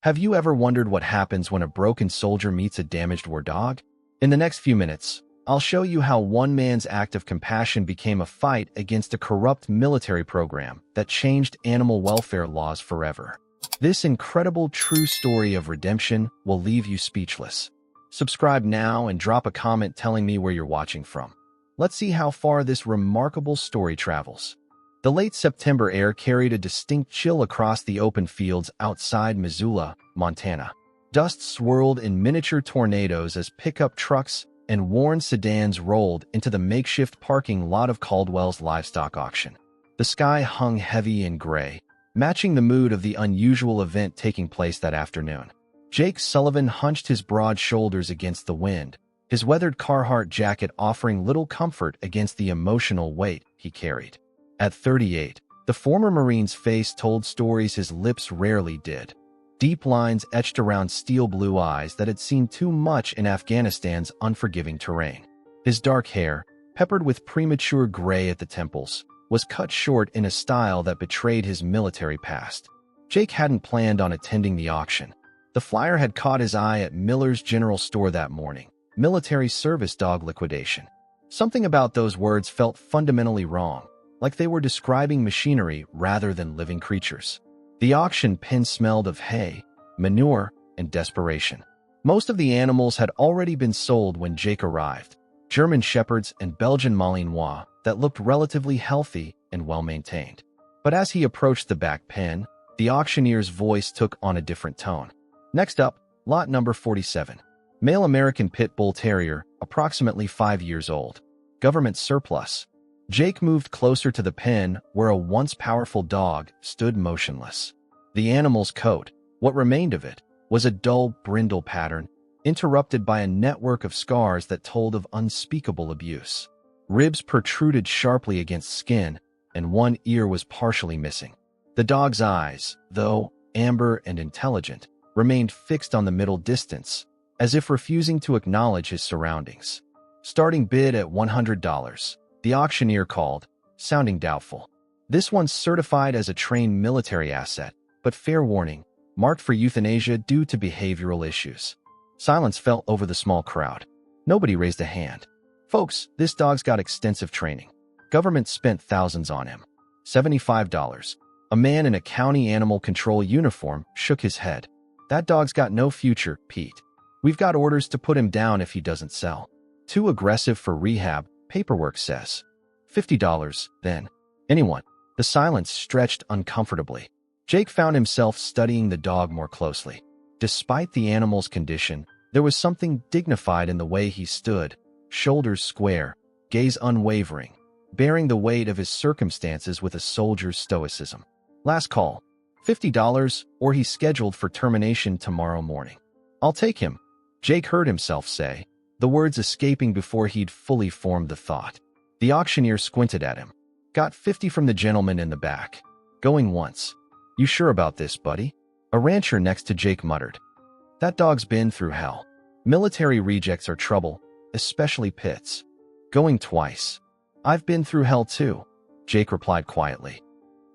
Have you ever wondered what happens when a broken soldier meets a damaged war dog? In the next few minutes, I'll show you how one man's act of compassion became a fight against a corrupt military program that changed animal welfare laws forever. This incredible true story of redemption will leave you speechless. Subscribe now and drop a comment telling me where you're watching from. Let's see how far this remarkable story travels. The late September air carried a distinct chill across the open fields outside Missoula, Montana. Dust swirled in miniature tornadoes as pickup trucks and worn sedans rolled into the makeshift parking lot of Caldwell's livestock auction. The sky hung heavy and gray, matching the mood of the unusual event taking place that afternoon. Jake Sullivan hunched his broad shoulders against the wind, his weathered Carhartt jacket offering little comfort against the emotional weight he carried. At 38, the former Marine's face told stories his lips rarely did. Deep lines etched around steel blue eyes that had seen too much in Afghanistan's unforgiving terrain. His dark hair, peppered with premature gray at the temples, was cut short in a style that betrayed his military past. Jake hadn't planned on attending the auction. The flyer had caught his eye at Miller's General Store that morning, military service dog liquidation. Something about those words felt fundamentally wrong, like they were describing machinery rather than living creatures. The auction pen smelled of hay, manure, and desperation. Most of the animals had already been sold when Jake arrived, German Shepherds and Belgian Malinois that looked relatively healthy and well-maintained. But as he approached the back pen, the auctioneer's voice took on a different tone. Next up, lot number 47. Male American Pit Bull Terrier, approximately 5 years old. Government surplus. Jake moved closer to the pen where a once powerful dog stood motionless. The animal's coat, what remained of it, was a dull, brindle pattern, interrupted by a network of scars that told of unspeakable abuse. Ribs protruded sharply against skin, and one ear was partially missing. The dog's eyes, though amber and intelligent, remained fixed on the middle distance, as if refusing to acknowledge his surroundings. Starting bid at $100. The auctioneer called, sounding doubtful. This one's certified as a trained military asset, but fair warning, marked for euthanasia due to behavioral issues. Silence fell over the small crowd. Nobody raised a hand. Folks, this dog's got extensive training. Government spent thousands on him. $75. A man in a county animal control uniform shook his head. That dog's got no future, Pete. We've got orders to put him down if he doesn't sell. Too aggressive for rehab, paperwork says. $50, then. Anyone? The silence stretched uncomfortably. Jake found himself studying the dog more closely. Despite the animal's condition, there was something dignified in the way he stood, shoulders square, gaze unwavering, bearing the weight of his circumstances with a soldier's stoicism. Last call. $50, or he's scheduled for termination tomorrow morning. I'll take him, Jake heard himself say, the words escaping before he'd fully formed the thought. The auctioneer squinted at him. Got 50 from the gentleman in the back. Going once. You sure about this, buddy? A rancher next to Jake muttered. That dog's been through hell. Military rejects are trouble, especially pits. Going twice. I've been through hell too, Jake replied quietly.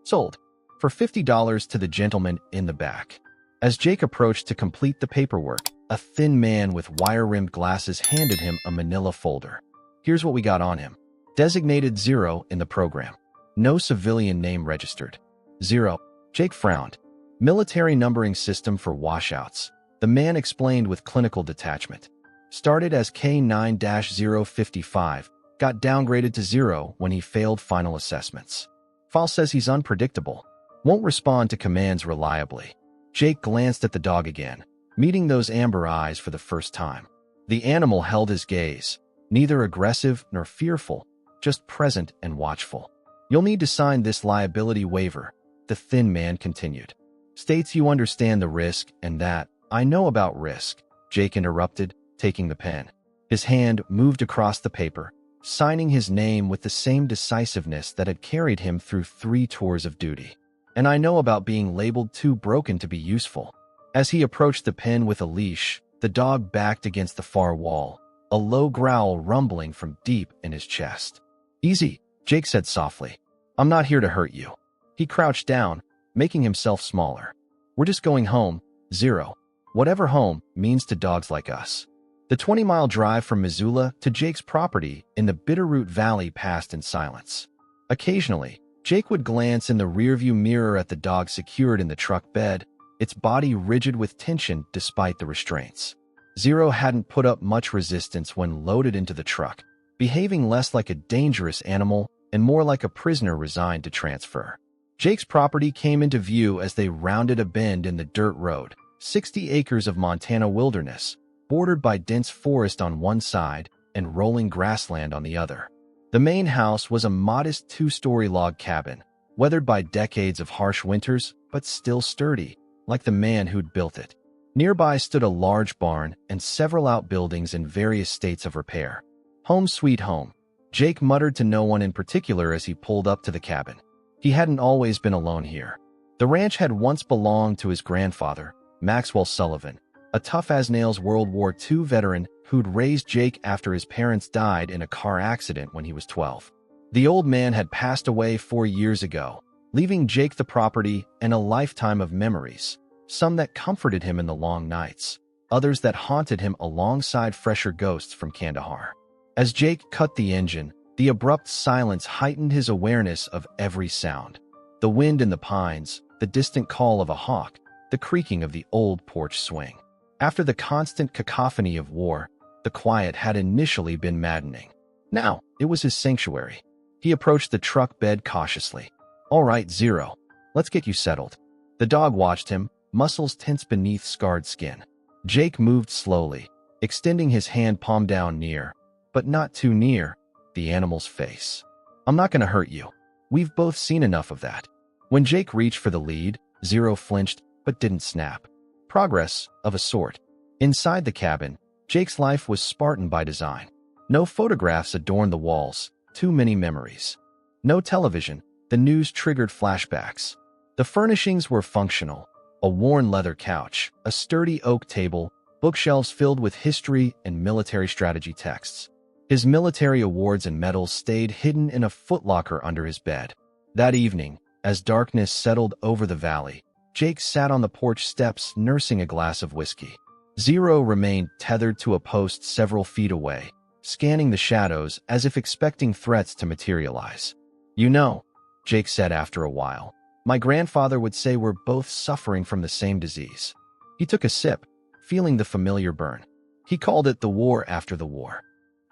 Sold. For $50 to the gentleman in the back. As Jake approached to complete the paperwork, a thin man with wire-rimmed glasses handed him a manila folder. Here's what we got on him. Designated 0 in the program. No civilian name registered. 0. Jake frowned. Military numbering system for washouts. The man explained with clinical detachment. Started as K9-055, got downgraded to 0 when he failed final assessments. File says he's unpredictable. Won't respond to commands reliably. Jake glanced at the dog again, meeting those amber eyes for the first time. The animal held his gaze, neither aggressive nor fearful, just present and watchful. You'll need to sign this liability waiver, the thin man continued. States you understand the risk and that, I know about risk, Jake interrupted, taking the pen. His hand moved across the paper, signing his name with the same decisiveness that had carried him through 3 tours of duty. And I know about being labeled too broken to be useful. As he approached the pen with a leash, the dog backed against the far wall, a low growl rumbling from deep in his chest. Easy, Jake said softly. I'm not here to hurt you. He crouched down, making himself smaller. We're just going home, Zero. Whatever home means to dogs like us. The 20-mile drive from Missoula to Jake's property in the Bitterroot Valley passed in silence. Occasionally, Jake would glance in the rearview mirror at the dog secured in the truck bed, its body rigid with tension despite the restraints. Zero hadn't put up much resistance when loaded into the truck, behaving less like a dangerous animal and more like a prisoner resigned to transfer. Jake's property came into view as they rounded a bend in the dirt road, 60 acres of Montana wilderness, bordered by dense forest on one side and rolling grassland on the other. The main house was a modest 2-story log cabin, weathered by decades of harsh winters, but still sturdy, like the man who'd built it. Nearby stood a large barn and several outbuildings in various states of repair. Home sweet home, Jake muttered to no one in particular as he pulled up to the cabin. He hadn't always been alone here. The ranch had once belonged to his grandfather, Maxwell Sullivan, a tough-as-nails World War II veteran who'd raised Jake after his parents died in a car accident when he was 12. The old man had passed away 4 years ago, leaving Jake the property and a lifetime of memories, some that comforted him in the long nights, others that haunted him alongside fresher ghosts from Kandahar. As Jake cut the engine, the abrupt silence heightened his awareness of every sound. The wind in the pines, the distant call of a hawk, the creaking of the old porch swing. After the constant cacophony of war, the quiet had initially been maddening. Now, it was his sanctuary. He approached the truck bed cautiously. "All right, Zero. Let's get you settled." The dog watched him, muscles tense beneath scarred skin. Jake moved slowly, extending his hand palm down near, but not too near, the animal's face. "I'm not going to hurt you. We've both seen enough of that." When Jake reached for the lead, Zero flinched but didn't snap. Progress, of a sort. Inside the cabin, Jake's life was Spartan by design. No photographs adorned the walls, too many memories. No television, the news triggered flashbacks. The furnishings were functional: a worn leather couch, a sturdy oak table, bookshelves filled with history and military strategy texts. His military awards and medals stayed hidden in a footlocker under his bed. That evening, as darkness settled over the valley, Jake sat on the porch steps nursing a glass of whiskey. Zero remained tethered to a post several feet away, scanning the shadows as if expecting threats to materialize. "You know," Jake said after a while, "my grandfather would say we're both suffering from the same disease." He took a sip, feeling the familiar burn. He called it the war after the war.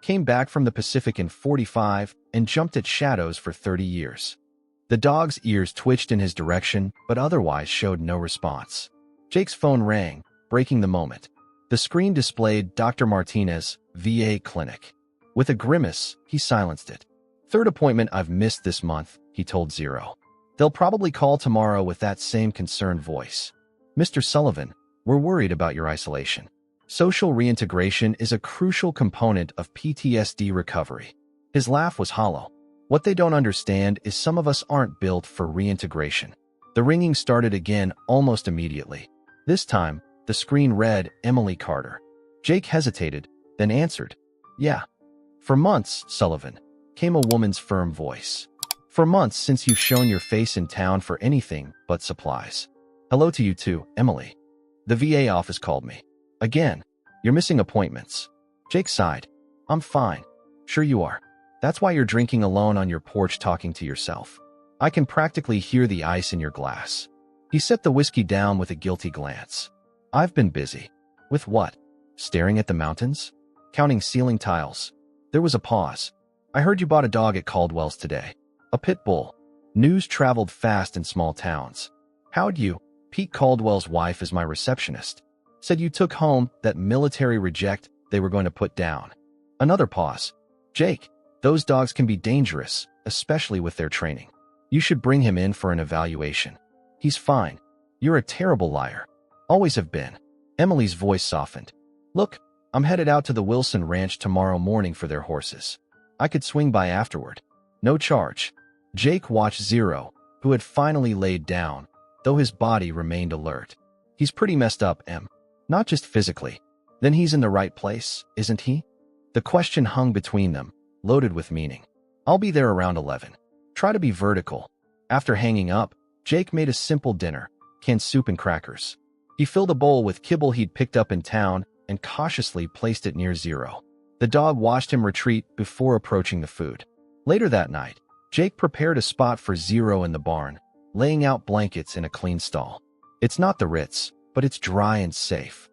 Came back from the Pacific in '45 and jumped at shadows for 30 years. The dog's ears twitched in his direction, but otherwise showed no response. Jake's phone rang, breaking the moment. The screen displayed Dr. Martinez, VA clinic. With a grimace, he silenced it. "Third appointment I've missed this month," he told Zero. "They'll probably call tomorrow with that same concerned voice. Mr. Sullivan, we're worried about your isolation. Social reintegration is a crucial component of PTSD recovery." His laugh was hollow. "What they don't understand is some of us aren't built for reintegration." The ringing started again almost immediately. This time, the screen read Emily Carter. Jake hesitated, then answered, "Yeah." "For months, Sullivan," came a woman's firm voice. "For months since you've shown your face in town for anything but supplies." "Hello to you too, Emily. The VA office called me. Again, you're missing appointments." Jake sighed. "I'm fine." "Sure you are. That's why you're drinking alone on your porch talking to yourself. I can practically hear the ice in your glass." He set the whiskey down with a guilty glance. "I've been busy." "With what?" "Staring at the mountains? Counting ceiling tiles." There was a pause. "I heard you bought a dog at Caldwell's today. A pit bull." News traveled fast in small towns. "How'd you? Pete Caldwell's wife is my receptionist. Said you took home that military reject they were going to put down." Another pause. "Jake, those dogs can be dangerous, especially with their training. You should bring him in for an evaluation." "He's fine." "You're a terrible liar." "Always have been." Emily's voice softened. "Look, I'm headed out to the Wilson Ranch tomorrow morning for their horses. I could swing by afterward. No charge." Jake watched Zero, who had finally laid down, though his body remained alert. "He's pretty messed up, Em. Not just physically. Then he's in the right place, isn't he?" The question hung between them, loaded with meaning. "I'll be there around 11. Try to be vertical." After hanging up, Jake made a simple dinner, canned soup and crackers. He filled a bowl with kibble he'd picked up in town and cautiously placed it near Zero. The dog watched him retreat before approaching the food. Later that night, Jake prepared a spot for Zero in the barn, laying out blankets in a clean stall. It's not the Ritz, but it's dry and safe.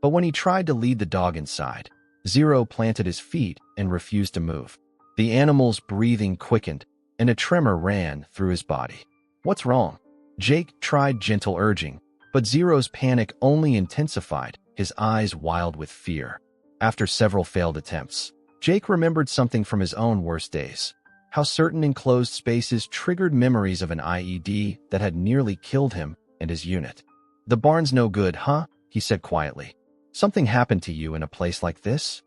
But when he tried to lead the dog inside, Zero planted his feet and refused to move. The animal's breathing quickened, and a tremor ran through his body. "What's wrong?" Jake tried gentle urging, but Zero's panic only intensified, his eyes wild with fear. After several failed attempts, Jake remembered something from his own worst days: how certain enclosed spaces triggered memories of an IED that had nearly killed him and his unit. "The barn's no good, huh?" he said quietly. "Something happened to you in a place like this?"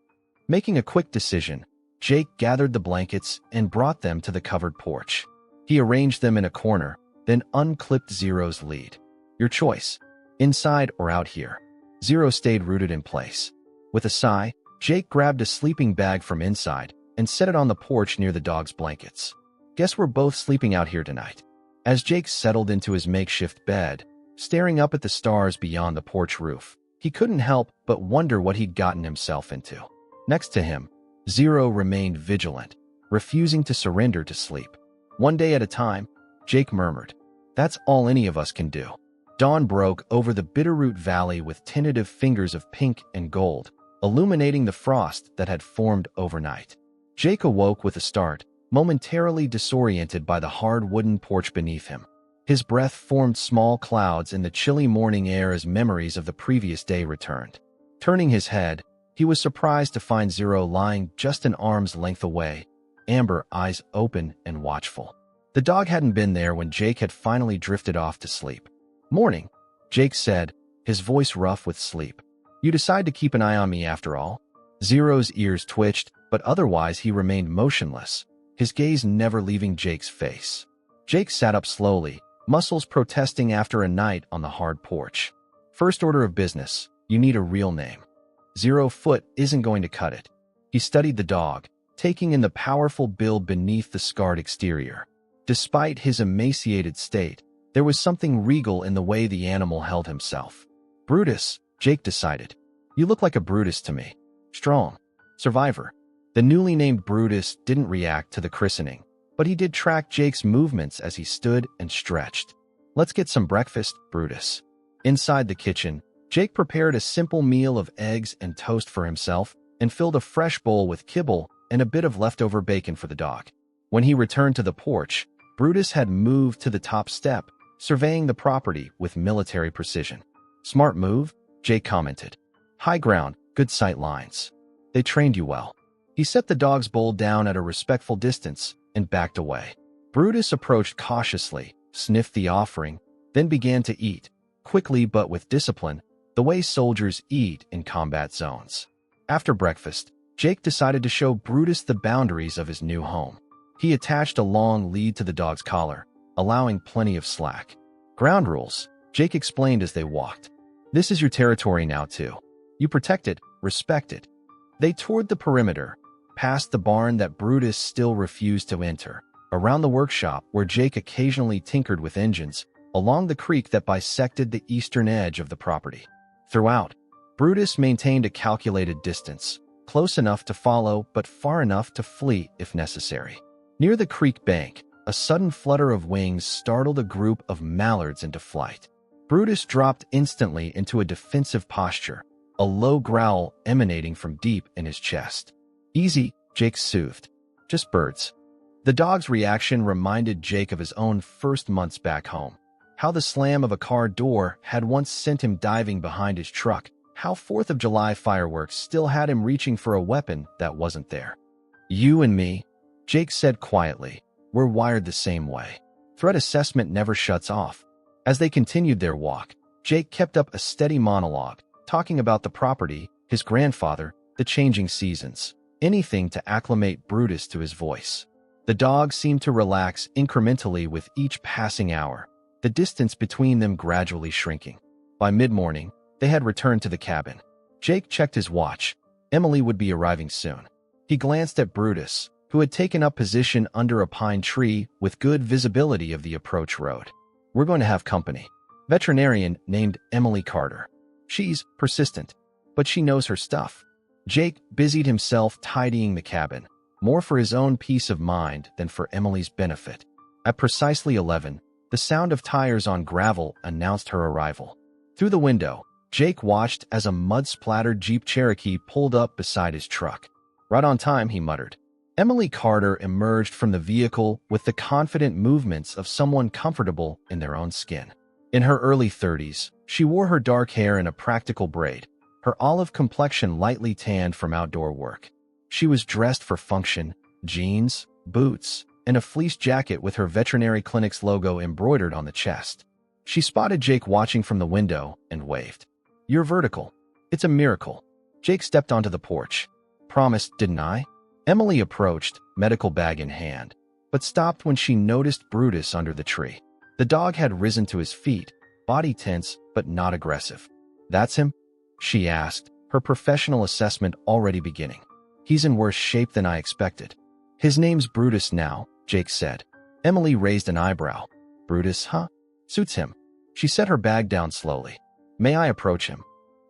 Making a quick decision, Jake gathered the blankets and brought them to the covered porch. He arranged them in a corner, then unclipped Zero's lead. "Your choice, inside or out here." Zero stayed rooted in place. With a sigh, Jake grabbed a sleeping bag from inside and set it on the porch near the dog's blankets. "Guess we're both sleeping out here tonight." As Jake settled into his makeshift bed, staring up at the stars beyond the porch roof, he couldn't help but wonder what he'd gotten himself into. Next to him, Zero remained vigilant, refusing to surrender to sleep. "One day at a time," Jake murmured. "That's all any of us can do." Dawn broke over the Bitterroot Valley with tentative fingers of pink and gold, illuminating the frost that had formed overnight. Jake awoke with a start, momentarily disoriented by the hard wooden porch beneath him. His breath formed small clouds in the chilly morning air as memories of the previous day returned. Turning his head, he was surprised to find Zero lying just an arm's length away, amber eyes open and watchful. The dog hadn't been there when Jake had finally drifted off to sleep. "Morning," Jake said, his voice rough with sleep. "You decide to keep an eye on me after all?" Zero's ears twitched, but otherwise he remained motionless, his gaze never leaving Jake's face. Jake sat up slowly, muscles protesting after a night on the hard porch. "First order of business, you need a real name. 0 foot isn't going to cut it." He studied the dog, taking in the powerful build beneath the scarred exterior. Despite his emaciated state, there was something regal in the way the animal held himself. "Brutus," Jake decided. "You look like a Brutus to me. Strong. Survivor." The newly named Brutus didn't react to the christening, but he did track Jake's movements as he stood and stretched. "Let's get some breakfast, Brutus." Inside the kitchen, Jake prepared a simple meal of eggs and toast for himself and filled a fresh bowl with kibble and a bit of leftover bacon for the dog. When he returned to the porch, Brutus had moved to the top step, surveying the property with military precision. "Smart move," Jake commented. "High ground, good sight lines. They trained you well." He set the dog's bowl down at a respectful distance and backed away. Brutus approached cautiously, sniffed the offering, then began to eat, quickly but with discipline, the way soldiers eat in combat zones. After breakfast, Jake decided to show Brutus the boundaries of his new home. He attached a long lead to the dog's collar, allowing plenty of slack. "Ground rules," Jake explained as they walked. "This is your territory now, too. You protect it, respect it." They toured the perimeter, past the barn that Brutus still refused to enter, around the workshop where Jake occasionally tinkered with engines, along the creek that bisected the eastern edge of the property. Throughout, Brutus maintained a calculated distance, close enough to follow but far enough to flee if necessary. Near the creek bank, a sudden flutter of wings startled a group of mallards into flight. Brutus dropped instantly into a defensive posture, a low growl emanating from deep in his chest. "Easy," Jake soothed. "Just birds." The dog's reaction reminded Jake of his own first months back home. How the slam of a car door had once sent him diving behind his truck. How 4th of July fireworks still had him reaching for a weapon that wasn't there. "You and me," Jake said quietly, "we're wired the same way. Threat assessment never shuts off." As they continued their walk, Jake kept up a steady monologue, talking about the property, his grandfather, the changing seasons, anything to acclimate Brutus to his voice. The dog seemed to relax incrementally with each passing hour, the distance between them gradually shrinking. By mid-morning, they had returned to the cabin. Jake checked his watch. Emily would be arriving soon. He glanced at Brutus, who had taken up position under a pine tree with good visibility of the approach road. "We're going to have company." veterinarian named Emily Carter. She's persistent, but she knows her stuff. Jake busied himself tidying the cabin, more for his own peace of mind than for Emily's benefit. At precisely 11, the sound of tires on gravel announced her arrival. Through the window, Jake watched as a mud-splattered Jeep Cherokee pulled up beside his truck. "Right on time," he muttered. Emily Carter emerged from the vehicle with the confident movements of someone comfortable in their own skin. In her early 30s, she wore her dark hair in a practical braid, her olive complexion lightly tanned from outdoor work. She was dressed for function: jeans, boots, and a fleece jacket with her veterinary clinic's logo embroidered on the chest. She spotted Jake watching from the window and waved. "You're vertical. It's a miracle." Jake stepped onto the porch. "Promised, didn't I?" Emily approached, medical bag in hand, but stopped when she noticed Brutus under the tree. The dog had risen to his feet, body tense but not aggressive. "That's him?" she asked, her professional assessment already beginning. "He's in worse shape than I expected." "His name's Brutus now," Jake said. Emily raised an eyebrow. "Brutus, huh? Suits him." She set her bag down slowly. "May I approach him?"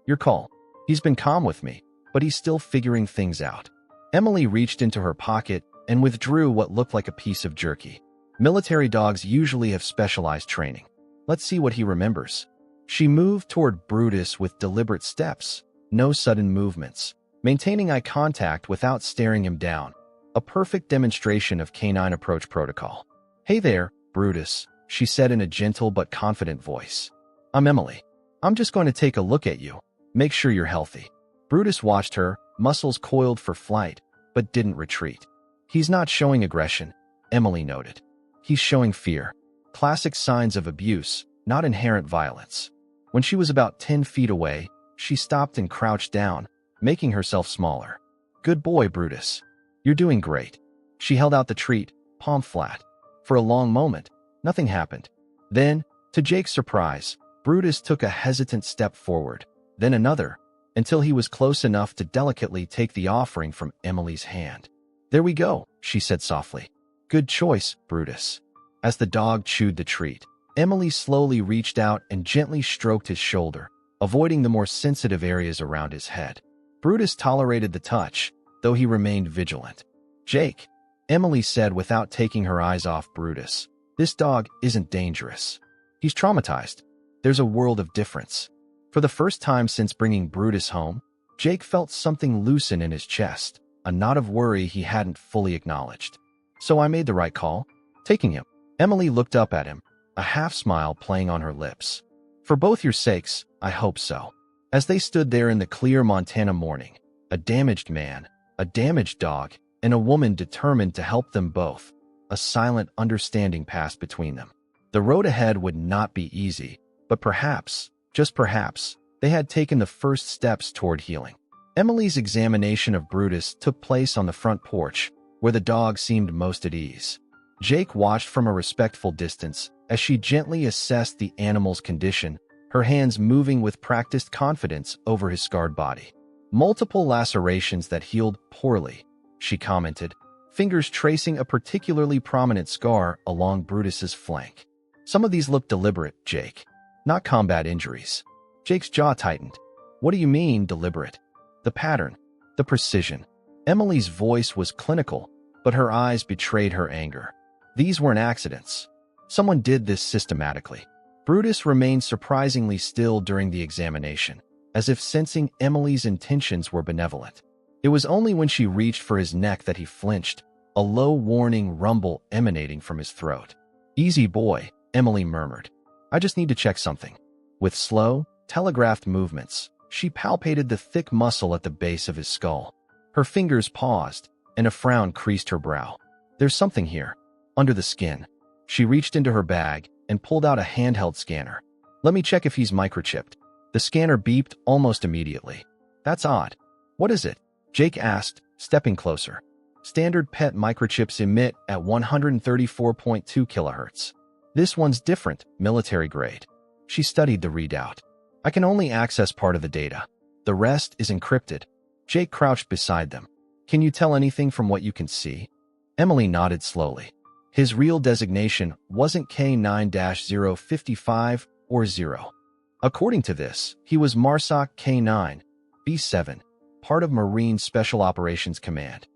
"Your call. He's been calm with me, but he's still figuring things out." Emily reached into her pocket and withdrew what looked like a piece of jerky. Military dogs usually have specialized training. "Let's see what he remembers." She moved toward Brutus with deliberate steps, no sudden movements, maintaining eye contact without staring him down, a perfect demonstration of canine approach protocol. "Hey there, Brutus," she said in a gentle but confident voice. "I'm Emily. I'm just going to take a look at you. Make sure you're healthy." Brutus watched her, muscles coiled for flight, but didn't retreat. "He's not showing aggression," Emily noted. "He's showing fear. Classic signs of abuse, not inherent violence." When she was about 10 feet away, she stopped and crouched down, making herself smaller. "Good boy, Brutus. You're doing great." She held out the treat, palm flat. For a long moment, nothing happened. Then, to Jake's surprise, Brutus took a hesitant step forward, then another, until he was close enough to delicately take the offering from Emily's hand. "There we go," she said softly. "Good choice, Brutus." As the dog chewed the treat, Emily slowly reached out and gently stroked his shoulder, avoiding the more sensitive areas around his head. Brutus tolerated the touch, though he remained vigilant. "Jake," Emily said without taking her eyes off Brutus, "this dog isn't dangerous. He's traumatized. There's a world of difference." For the first time since bringing Brutus home, Jake felt something loosen in his chest, a knot of worry he hadn't fully acknowledged. "So I made the right call? Taking him?" Emily looked up at him, a half-smile playing on her lips. "For both your sakes, I hope so." As they stood there in the clear Montana morning, a damaged man, a damaged dog, and a woman determined to help them both, a silent understanding passed between them. The road ahead would not be easy, but perhaps, just perhaps, they had taken the first steps toward healing. Emily's examination of Brutus took place on the front porch, where the dog seemed most at ease. Jake watched from a respectful distance as she gently assessed the animal's condition, her hands moving with practiced confidence over his scarred body. "Multiple lacerations that healed poorly," she commented, fingers tracing a particularly prominent scar along Brutus's flank. "Some of these look deliberate, Jake. Not combat injuries." Jake's jaw tightened. "What do you mean, deliberate?" "The pattern, the precision." Emily's voice was clinical, but her eyes betrayed her anger. "These weren't accidents. Someone did this systematically." Brutus remained surprisingly still during the examination, as if sensing Emily's intentions were benevolent. It was only when she reached for his neck that he flinched, a low warning rumble emanating from his throat. "Easy boy," Emily murmured. "I just need to check something." With slow, telegraphed movements, she palpated the thick muscle at the base of his skull. Her fingers paused, and a frown creased her brow. "There's something here, under the skin." She reached into her bag and pulled out a handheld scanner. "Let me check if he's microchipped." The scanner beeped almost immediately. "That's odd. What is it?" Jake asked, stepping closer. "Standard pet microchips emit at 134.2 kilohertz. This one's different, military grade." She studied the readout. "I can only access part of the data. The rest is encrypted." Jake crouched beside them. "Can you tell anything from what you can see?" Emily nodded slowly. "His real designation wasn't K9-055, or 0. According to this, he was MARSOC K9, B7, part of Marine Special Operations Command.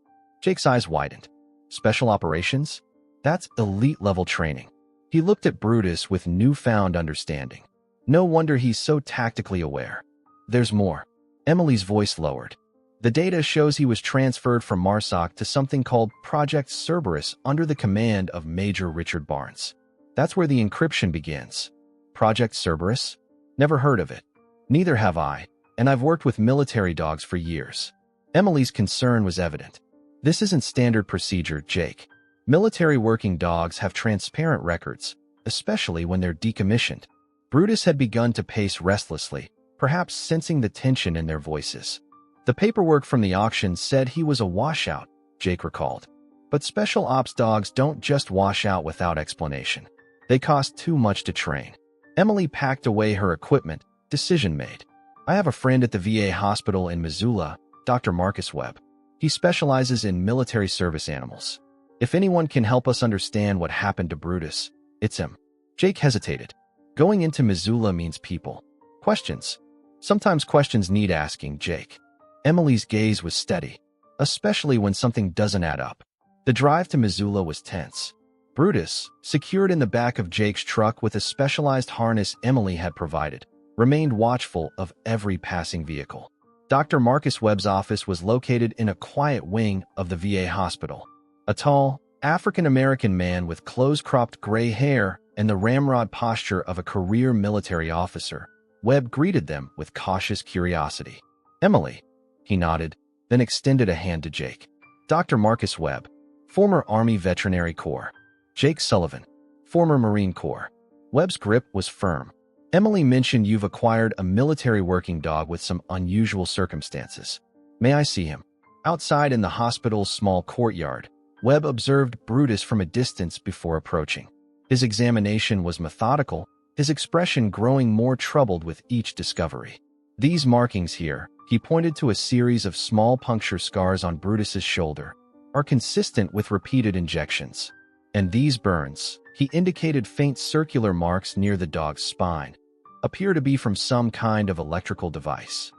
Jake's eyes widened. Special Operations? That's elite-level training. He looked at Brutus with newfound understanding. No wonder he's so tactically aware. There's more. Emily's voice lowered. The data shows he was transferred from MARSOC to something called Project Cerberus under the command of Major Richard Barnes. That's where the encryption begins. Project Cerberus? Never heard of it. Neither have I, and I've worked with military dogs for years. Emily's concern was evident. This isn't standard procedure, Jake. Military working dogs have transparent records, especially when they're decommissioned. Brutus had begun to pace restlessly, perhaps sensing the tension in their voices. The paperwork from the auction said he was a washout, Jake recalled. But special ops dogs don't just wash out without explanation. They cost too much to train. Emily packed away her equipment, decision made. I have a friend at the VA hospital in Missoula, Dr. Marcus Webb. He specializes in military service animals. If anyone can help us understand what happened to Brutus, it's him. Jake hesitated. Going into Missoula means people. Questions. Sometimes questions need asking, Jake. Emily's gaze was steady, especially when something doesn't add up. The drive to Missoula was tense. Brutus, secured in the back of Jake's truck with a specialized harness Emily had provided, remained watchful of every passing vehicle. Dr. Marcus Webb's office was located in a quiet wing of the VA hospital. A tall, African-American man with close-cropped gray hair and the ramrod posture of a career military officer, Webb greeted them with cautious curiosity. Emily, he nodded, then extended a hand to Jake. Dr. Marcus Webb, former Army Veterinary Corps. Jake Sullivan, former Marine Corps. Webb's grip was firm. Emily mentioned you've acquired a military working dog with some unusual circumstances. May I see him? Outside in the hospital's small courtyard, Webb observed Brutus from a distance before approaching. His examination was methodical, his expression growing more troubled with each discovery. These markings here, he pointed to a series of small puncture scars on Brutus's shoulder, are consistent with repeated injections. And these burns, he indicated faint circular marks near the dog's spine, appear to be from some kind of electrical device.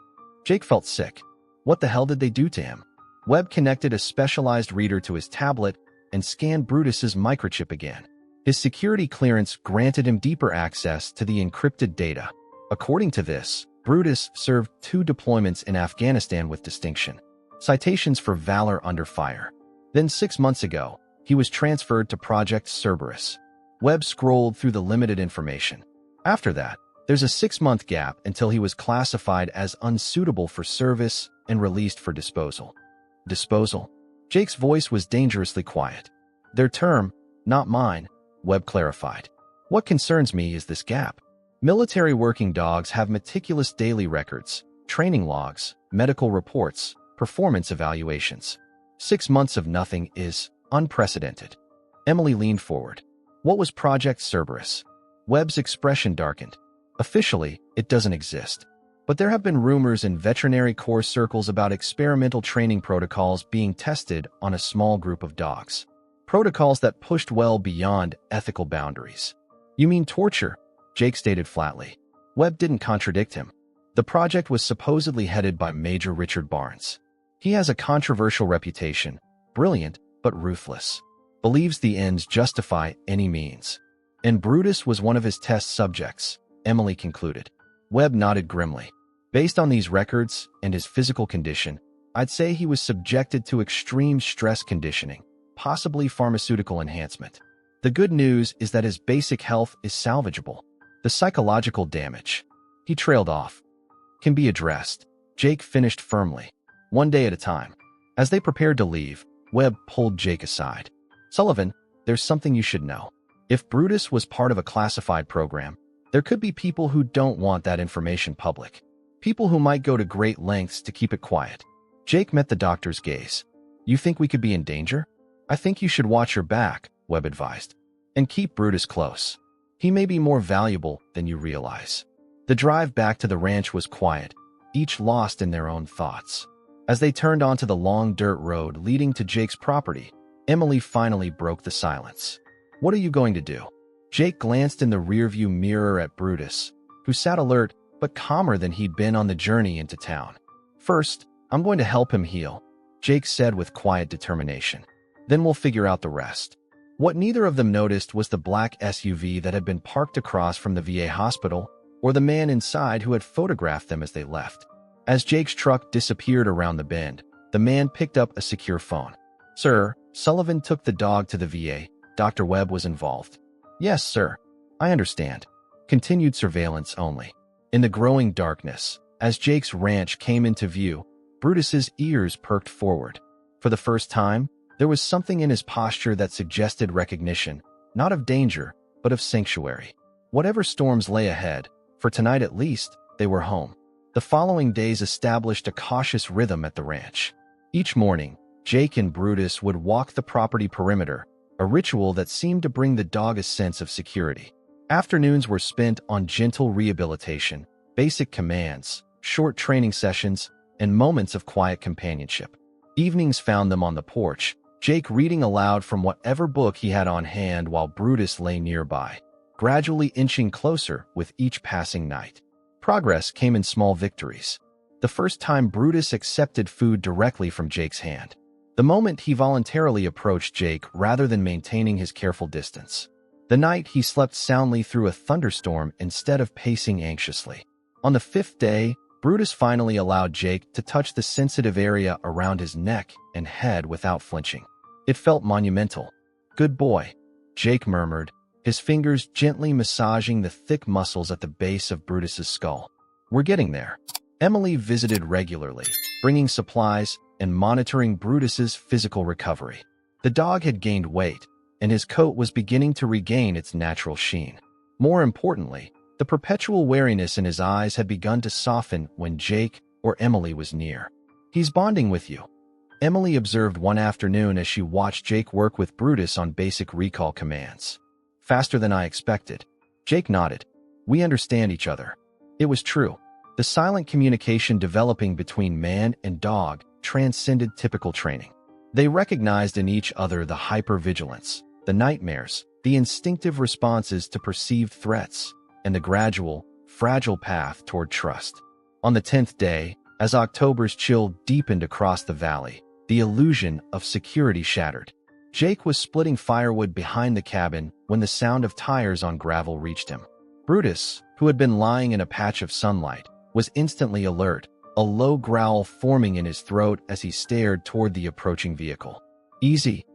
Jake felt sick. What the hell did they do to him? Webb connected a specialized reader to his tablet and scanned Brutus's microchip again. His security clearance granted him deeper access to the encrypted data. According to this, Brutus served 2 deployments in Afghanistan with distinction. Citations for valor under fire. Then 6 months ago, he was transferred to Project Cerberus. Webb scrolled through the limited information. After that, there's a 6-month gap until he was classified as unsuitable for service and released for disposal. Disposal? Jake's voice was dangerously quiet. Their term, not mine, Webb clarified. What concerns me is this gap. Military working dogs have meticulous daily records, training logs, medical reports, performance evaluations. 6 months of nothing is unprecedented. Emily leaned forward. What was Project Cerberus? Webb's expression darkened. Officially, it doesn't exist. But there have been rumors in veterinary corps circles about experimental training protocols being tested on a small group of dogs. Protocols that pushed well beyond ethical boundaries. You mean torture? Jake stated flatly. Webb didn't contradict him. The project was supposedly headed by Major Richard Barnes. He has a controversial reputation, brilliant but ruthless. Believes the ends justify any means. And Brutus was one of his test subjects, Emily concluded. Webb nodded grimly. Based on these records and his physical condition, I'd say he was subjected to extreme stress conditioning, possibly pharmaceutical enhancement. The good news is that his basic health is salvageable. The psychological damage, he trailed off, can be addressed. Jake finished firmly, one day at a time. As they prepared to leave, Webb pulled Jake aside. Sullivan, there's something you should know. If Brutus was part of a classified program, there could be people who don't want that information public. People who might go to great lengths to keep it quiet. Jake met the doctor's gaze. You think we could be in danger? I think you should watch your back, Webb advised. And keep Brutus close. He may be more valuable than you realize. The drive back to the ranch was quiet, each lost in their own thoughts. As they turned onto the long dirt road leading to Jake's property, Emily finally broke the silence. What are you going to do? Jake glanced in the rearview mirror at Brutus, who sat alert but calmer than he'd been on the journey into town. "First, I'm going to help him heal," Jake said with quiet determination. "Then we'll figure out the rest." What neither of them noticed was the black SUV that had been parked across from the VA hospital, or the man inside who had photographed them as they left. As Jake's truck disappeared around the bend, the man picked up a secure phone. "Sir, Sullivan took the dog to the VA. Dr. Webb was involved." "Yes, sir. I understand." Continued surveillance only. In the growing darkness, as Jake's ranch came into view, Brutus's ears perked forward. For the first time, there was something in his posture that suggested recognition, not of danger, but of sanctuary. Whatever storms lay ahead, for tonight at least, they were home. The following days established a cautious rhythm at the ranch. Each morning, Jake and Brutus would walk the property perimeter, a ritual that seemed to bring the dog a sense of security. Afternoons were spent on gentle rehabilitation, basic commands, short training sessions, and moments of quiet companionship. Evenings found them on the porch, Jake reading aloud from whatever book he had on hand while Brutus lay nearby, gradually inching closer with each passing night. Progress came in small victories. The first time Brutus accepted food directly from Jake's hand. The moment he voluntarily approached Jake rather than maintaining his careful distance. The night he slept soundly through a thunderstorm instead of pacing anxiously. On the fifth day, Brutus finally allowed Jake to touch the sensitive area around his neck and head without flinching. It felt monumental. "Good boy," Jake murmured, his fingers gently massaging the thick muscles at the base of Brutus's skull. "We're getting there." Emily visited regularly, bringing supplies and monitoring Brutus's physical recovery. The dog had gained weight, and his coat was beginning to regain its natural sheen. More importantly, the perpetual wariness in his eyes had begun to soften when Jake or Emily was near. "He's bonding with you," Emily observed one afternoon as she watched Jake work with Brutus on basic recall commands. "Faster than I expected." Jake nodded. "We understand each other." It was true. The silent communication developing between man and dog transcended typical training. They recognized in each other the hypervigilance, the nightmares, the instinctive responses to perceived threats, and the gradual, fragile path toward trust. On the 10th day, as October's chill deepened across the valley, the illusion of security shattered. Jake was splitting firewood behind the cabin when the sound of tires on gravel reached him. Brutus, who had been lying in a patch of sunlight, was instantly alert, a low growl forming in his throat as he stared toward the approaching vehicle. "Easy,"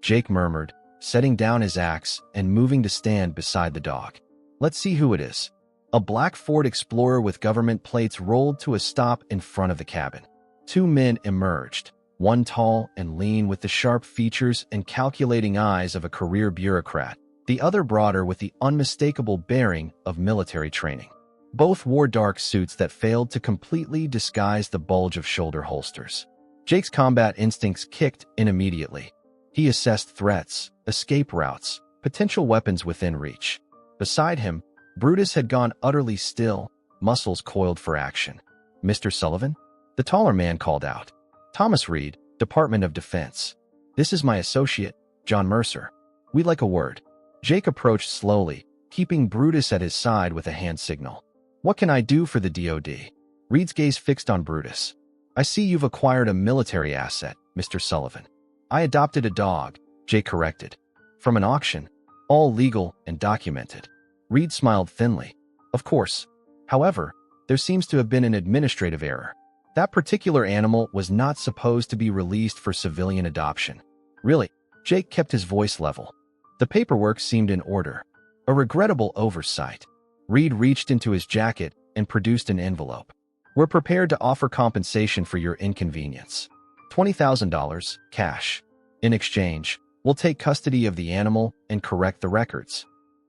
Jake murmured, setting down his axe and moving to stand beside the dog. "Let's see who it is." A black Ford Explorer with government plates rolled to a stop in front of the cabin. Two men emerged, one tall and lean with the sharp features and calculating eyes of a career bureaucrat, the other broader with the unmistakable bearing of military training. Both wore dark suits that failed to completely disguise the bulge of shoulder holsters. Jake's combat instincts kicked in immediately. He assessed threats, escape routes, potential weapons within reach. Beside him, Brutus had gone utterly still, muscles coiled for action. "Mr. Sullivan?" The taller man called out. "Thomas Reed, Department of Defense. This is my associate, John Mercer. We'd like a word." Jake approached slowly, keeping Brutus at his side with a hand signal. "What can I do for the DoD?" Reed's gaze fixed on Brutus. "I see you've acquired a military asset, Mr. Sullivan." "I adopted a dog," Jake corrected. "From an auction. All legal and documented." Reed smiled thinly. "Of course. However, there seems to have been an administrative error. That particular animal was not supposed to be released for civilian adoption." "Really?" Jake kept his voice level. "The paperwork seemed in order. A regrettable oversight." Reed reached into his jacket and produced an envelope. "We're prepared to offer compensation for your inconvenience. $20,000, cash. In exchange, we'll take custody of the animal and correct the records."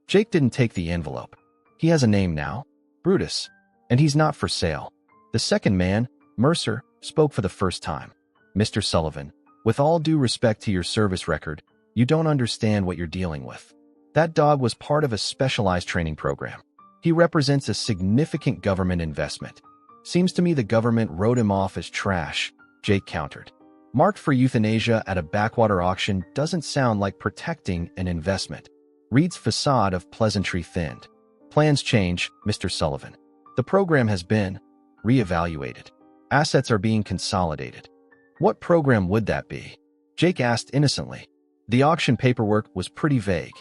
Jake didn't take the envelope. He has a name now, Brutus, and he's not for sale. The second man, Mercer, spoke for the first time. "Mr. Sullivan, with all due respect to your service record, you don't understand what you're dealing with. That dog was part of a specialized training program. He represents a significant government investment. Seems to me the government wrote him off as trash," Jake countered. "Marked for euthanasia at a backwater auction doesn't sound like protecting an investment." Reed's facade of pleasantry thinned. Plans change, Mr. Sullivan. The program has been reevaluated. Assets are being consolidated. What program would that be? Jake asked innocently. The auction paperwork was pretty vague.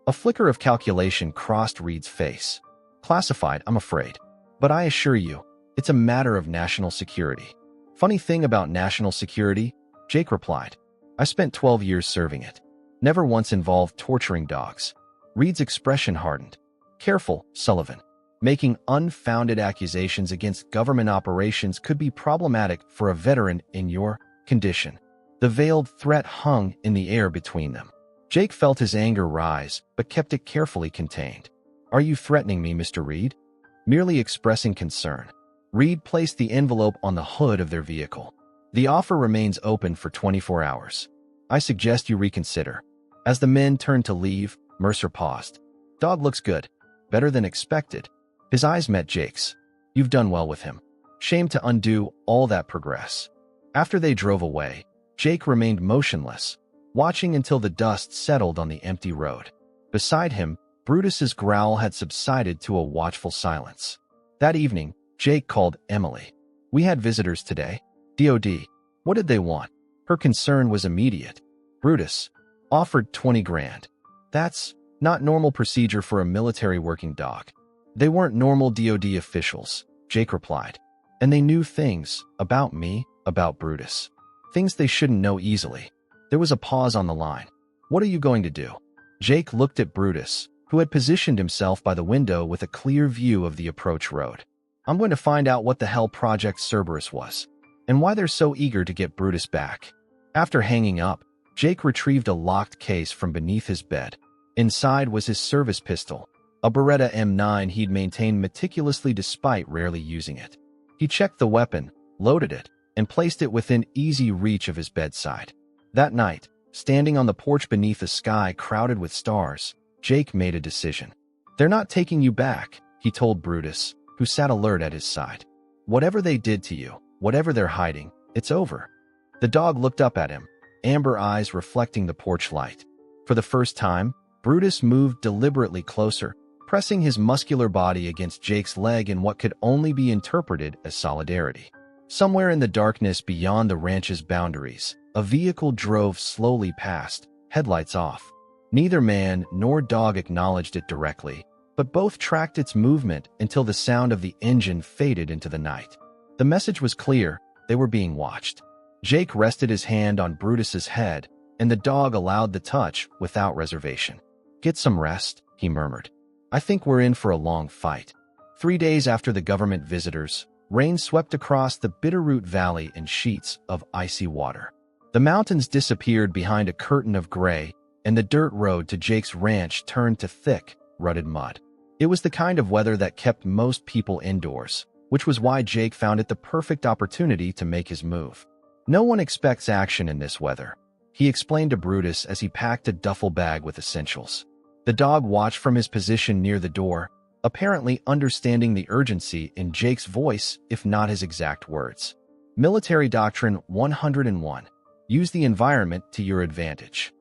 A flicker of calculation crossed Reed's face. Classified, I'm afraid. But I assure you, it's a matter of national security. Funny thing about national security, Jake replied. I spent 12 years serving it. Never once involved torturing dogs. Reed's expression hardened. Careful, Sullivan. Making unfounded accusations against government operations could be problematic for a veteran in your condition. The veiled threat hung in the air between them. Jake felt his anger rise, but kept it carefully contained. Are you threatening me, Mr. Reed? Merely expressing concern. Reed placed the envelope on the hood of their vehicle. The offer remains open for 24 hours. I suggest you reconsider. As the men turned to leave, Mercer paused. Dog looks good. Better than expected. His eyes met Jake's. You've done well with him. Shame to undo all that progress. After they drove away, Jake remained motionless, watching until the dust settled on the empty road. Beside him, Brutus's growl had subsided to a watchful silence. That evening, Jake called Emily. We had visitors today. DOD. What did they want? Her concern was immediate. Brutus offered 20 grand. That's not normal procedure for a military working dog. They weren't normal DOD officials, Jake replied. And they knew things about me, about Brutus. Things they shouldn't know easily. There was a pause on the line. What are you going to do? Jake looked at Brutus, who had positioned himself by the window with a clear view of the approach road. I'm going to find out what the hell Project Cerberus was, and why they're so eager to get Brutus back. After hanging up, Jake retrieved a locked case from beneath his bed. Inside was his service pistol, a Beretta M9 he'd maintained meticulously despite rarely using it. He checked the weapon, loaded it, and placed it within easy reach of his bedside. That night, standing on the porch beneath a sky crowded with stars, Jake made a decision. They're not taking you back, he told Brutus, who sat alert at his side. Whatever they did to you, whatever they're hiding, it's over. The dog looked up at him, amber eyes reflecting the porch light. For the first time, Brutus moved deliberately closer, pressing his muscular body against Jake's leg in what could only be interpreted as solidarity. Somewhere in the darkness beyond the ranch's boundaries, a vehicle drove slowly past, headlights off. Neither man nor dog acknowledged it directly, but both tracked its movement until the sound of the engine faded into the night. The message was clear: they were being watched. Jake rested his hand on Brutus's head, and the dog allowed the touch without reservation. Get some rest, he murmured. I think we're in for a long fight. 3 days after the government visitors, rain swept across the Bitterroot Valley in sheets of icy water. The mountains disappeared behind a curtain of gray, and the dirt road to Jake's ranch turned to thick, rutted mud. It was the kind of weather that kept most people indoors, which was why Jake found it the perfect opportunity to make his move. No one expects action in this weather, he explained to Brutus as he packed a duffel bag with essentials. The dog watched from his position near the door, apparently understanding the urgency in Jake's voice, if not his exact words. Military Doctrine 101. Use the environment to your advantage.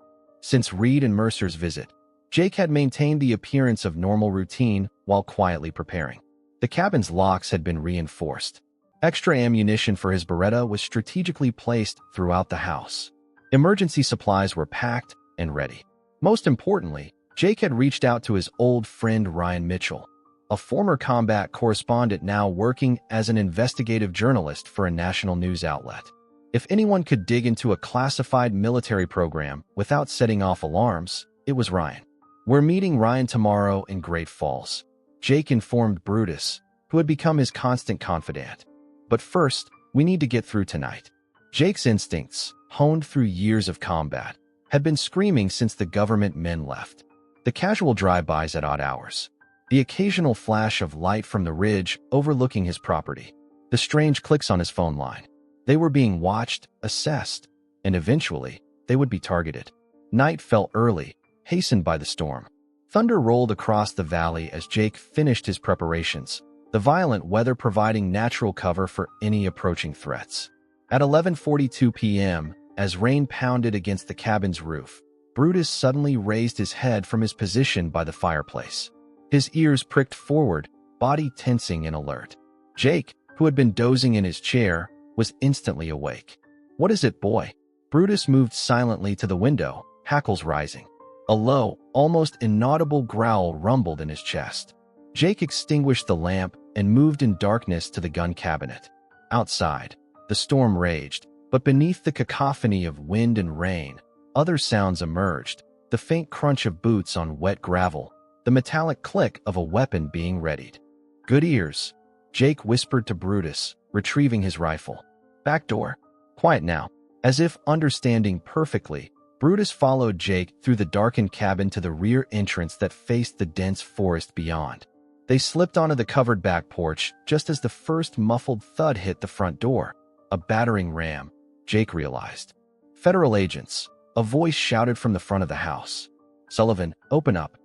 Since Reed and Mercer's visit, Jake had maintained the appearance of normal routine while quietly preparing. The cabin's locks had been reinforced. Extra ammunition for his Beretta was strategically placed throughout the house. Emergency supplies were packed and ready. Most importantly, Jake had reached out to his old friend Ryan Mitchell, a former combat correspondent now working as an investigative journalist for a national news outlet. If anyone could dig into a classified military program without setting off alarms, it was Ryan. We're meeting Ryan tomorrow in Great Falls, Jake informed Brutus, who had become his constant confidant. But first, we need to get through tonight. Jake's instincts, honed through years of combat, had been screaming since the government men left. The casual drive-bys at odd hours, the occasional flash of light from the ridge overlooking his property, the strange clicks on his phone line. They were being watched, assessed, and eventually, they would be targeted. Night fell early, hastened by the storm. Thunder rolled across the valley as Jake finished his preparations, the violent weather providing natural cover for any approaching threats. At 11:42 p.m., as rain pounded against the cabin's roof, Brutus suddenly raised his head from his position by the fireplace. His ears pricked forward, body tensing and alert. Jake, who had been dozing in his chair, was instantly awake. "What is it, boy?" Brutus moved silently to the window, hackles rising. A low, almost inaudible growl rumbled in his chest. Jake extinguished the lamp and moved in darkness to the gun cabinet. Outside, the storm raged, but beneath the cacophony of wind and rain, other sounds emerged: the faint crunch of boots on wet gravel, the metallic click of a weapon being readied. "Good ears," Jake whispered to Brutus, retrieving his rifle. "Back door. Quiet now." As if understanding perfectly, Brutus followed Jake through the darkened cabin to the rear entrance that faced the dense forest beyond. They slipped onto the covered back porch just as the first muffled thud hit the front door. A battering ram, Jake realized. "Federal agents," a voice shouted from the front of the house. "Sullivan, open up."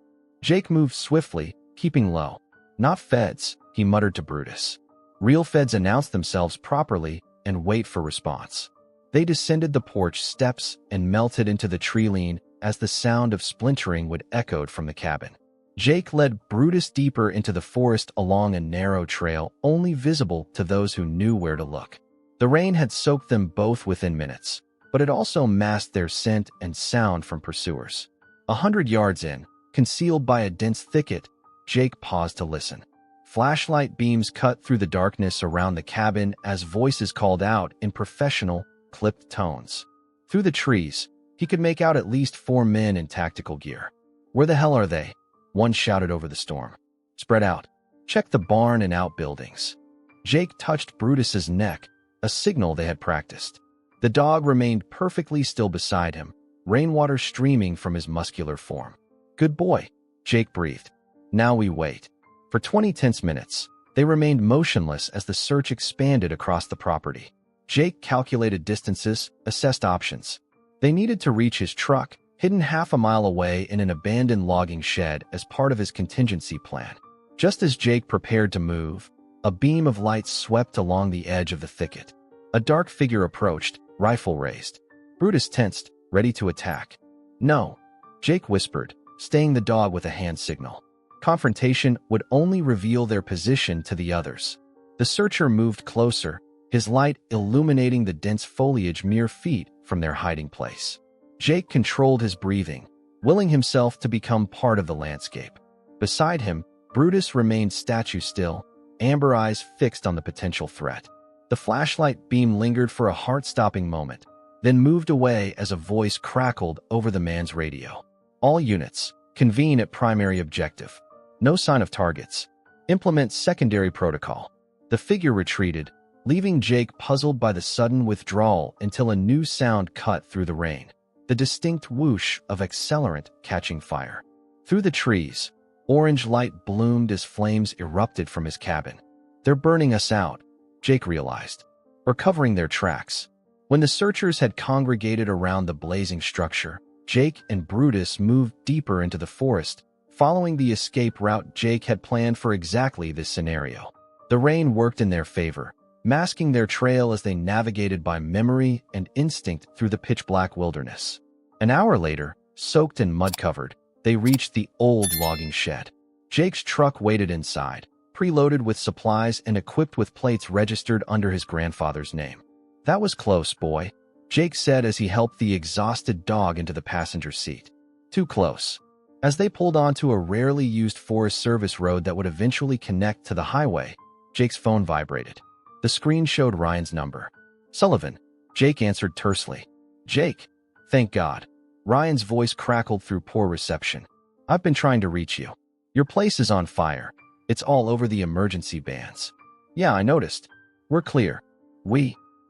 Jake moved swiftly, keeping low. "Not feds," he muttered to Brutus. "Real feds announce themselves properly and wait for response." They descended the porch steps and melted into the tree lean as the sound of splintering would echoed from the cabin. Jake led Brutus deeper into the forest along a narrow trail only visible to those who knew where to look. The rain had soaked them both within minutes, but it also masked their scent and sound from pursuers. 100 yards in, concealed by a dense thicket, Jake paused to listen. Flashlight beams cut through the darkness around the cabin as voices called out in professional, clipped tones. Through the trees, he could make out at least 4 men in tactical gear. "Where the hell are they?" one shouted over the storm. "Spread out. Check the barn and outbuildings." Jake touched Brutus's neck, a signal they had practiced. The dog remained perfectly still beside him, rainwater streaming from his muscular form. "Good boy," Jake breathed. "Now we wait." For 20 tense minutes, they remained motionless as the search expanded across the property. Jake calculated distances, assessed options. They needed to reach his truck, hidden half a mile away in an abandoned logging shed as part of his contingency plan. Just as Jake prepared to move, a beam of light swept along the edge of the thicket. A dark figure approached, rifle raised. Brutus tensed, ready to attack. "No," Jake whispered, staying the dog with a hand signal. Confrontation would only reveal their position to the others. The searcher moved closer, his light illuminating the dense foliage mere feet from their hiding place. Jake controlled his breathing, willing himself to become part of the landscape. Beside him, Brutus remained statue still, amber eyes fixed on the potential threat. The flashlight beam lingered for a heart-stopping moment, then moved away as a voice crackled over the man's radio. "All units, convene at primary objective. No sign of targets. Implement secondary protocol." The figure retreated, leaving Jake puzzled by the sudden withdrawal until a new sound cut through the rain. The distinct whoosh of accelerant catching fire. Through the trees, orange light bloomed as flames erupted from his cabin. "They're burning us out," Jake realized, or covering their tracks. When the searchers had congregated around the blazing structure, Jake and Brutus moved deeper into the forest, following the escape route Jake had planned for exactly this scenario. The rain worked in their favor, masking their trail as they navigated by memory and instinct through the pitch-black wilderness. An hour later, soaked and mud-covered, they reached the old logging shed. Jake's truck waited inside, preloaded with supplies and equipped with plates registered under his grandfather's name. "That was close, boy," Jake said as he helped the exhausted dog into the passenger seat. "Too close." As they pulled onto a rarely used Forest Service road that would eventually connect to the highway, Jake's phone vibrated. The screen showed Ryan's number. "Sullivan," Jake answered tersely. "Jake, thank God." Ryan's voice crackled through poor reception. "I've been trying to reach you. Your place is on fire. It's all over the emergency bands." "Yeah, I noticed. We're clear."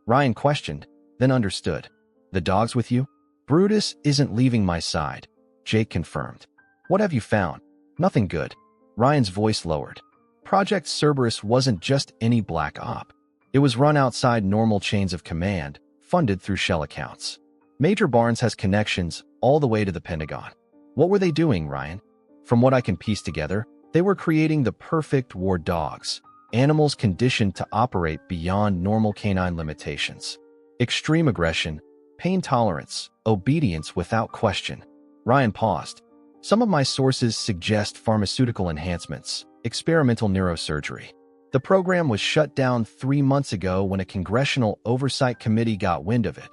Ryan questioned, then understood. "The dog's with you?" "Brutus isn't leaving my side," Jake confirmed. "What have you found?" "Nothing good." Ryan's voice lowered. Project Cerberus wasn't just any black op. It was run outside normal chains of command, funded through shell accounts. Major Barnes has connections all the way to the Pentagon. "What were they doing, Ryan?" "From what I can piece together, they were creating the perfect war dogs, animals conditioned to operate beyond normal canine limitations. Extreme aggression, pain tolerance, obedience without question. Ryan paused. Some of my sources suggest pharmaceutical enhancements, experimental neurosurgery. The program was shut down 3 months ago when a congressional oversight committee got wind of it.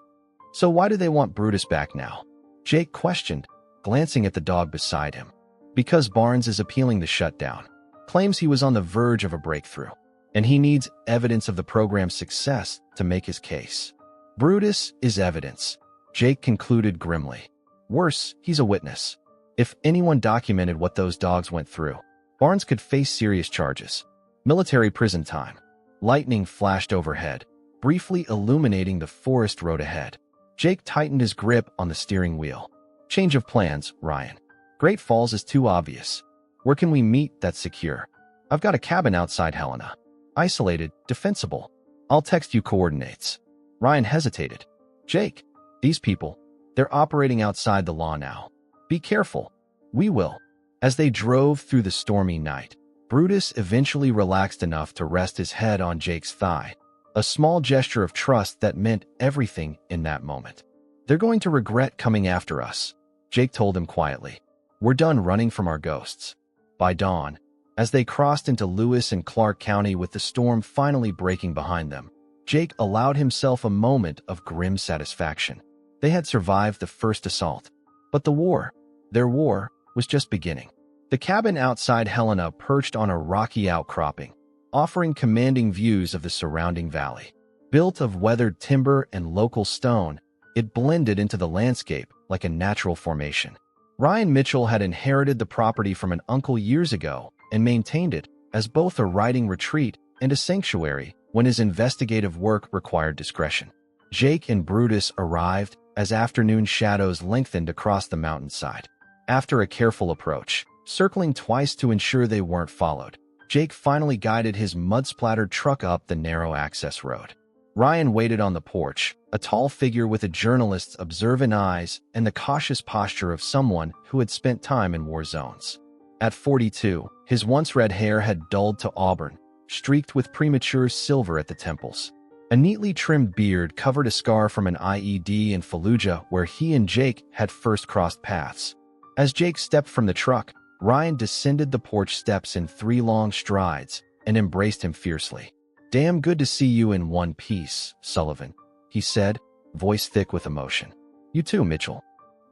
So why do they want Brutus back now? Jake questioned, glancing at the dog beside him. Because Barnes is appealing the shutdown, claims he was on the verge of a breakthrough, and he needs evidence of the program's success to make his case. Brutus is evidence, Jake concluded grimly. Worse, he's a witness. If anyone documented what those dogs went through, Barnes could face serious charges. Military prison time. Lightning flashed overhead, briefly illuminating the forest road ahead. Jake tightened his grip on the steering wheel. Change of plans, Ryan. Great Falls is too obvious. Where can we meet that's secure? I've got a cabin outside Helena. Isolated, defensible. I'll text you coordinates. Ryan hesitated. Jake, these people, they're operating outside the law now. Be careful. We will. As they drove through the stormy night, Brutus eventually relaxed enough to rest his head on Jake's thigh, a small gesture of trust that meant everything in that moment. They're going to regret coming after us, Jake told him quietly. We're done running from our ghosts. By dawn, as they crossed into Lewis and Clark County with the storm finally breaking behind them, Jake allowed himself a moment of grim satisfaction. They had survived the first assault, but the war, their war, was just beginning. The cabin outside Helena perched on a rocky outcropping, offering commanding views of the surrounding valley. Built of weathered timber and local stone, it blended into the landscape like a natural formation. Ryan Mitchell had inherited the property from an uncle years ago and maintained it as both a riding retreat and a sanctuary when his investigative work required discretion. Jake and Brutus arrived as afternoon shadows lengthened across the mountainside. After a careful approach, circling twice to ensure they weren't followed, Jake finally guided his mud-splattered truck up the narrow access road. Ryan waited on the porch, a tall figure with a journalist's observant eyes and the cautious posture of someone who had spent time in war zones. At 42, his once red hair had dulled to auburn, streaked with premature silver at the temples. A neatly trimmed beard covered a scar from an IED in Fallujah where he and Jake had first crossed paths. As Jake stepped from the truck, Ryan descended the porch steps in 3 long strides and embraced him fiercely. Damn good to see you in one piece, Sullivan, he said, voice thick with emotion. You too, Mitchell.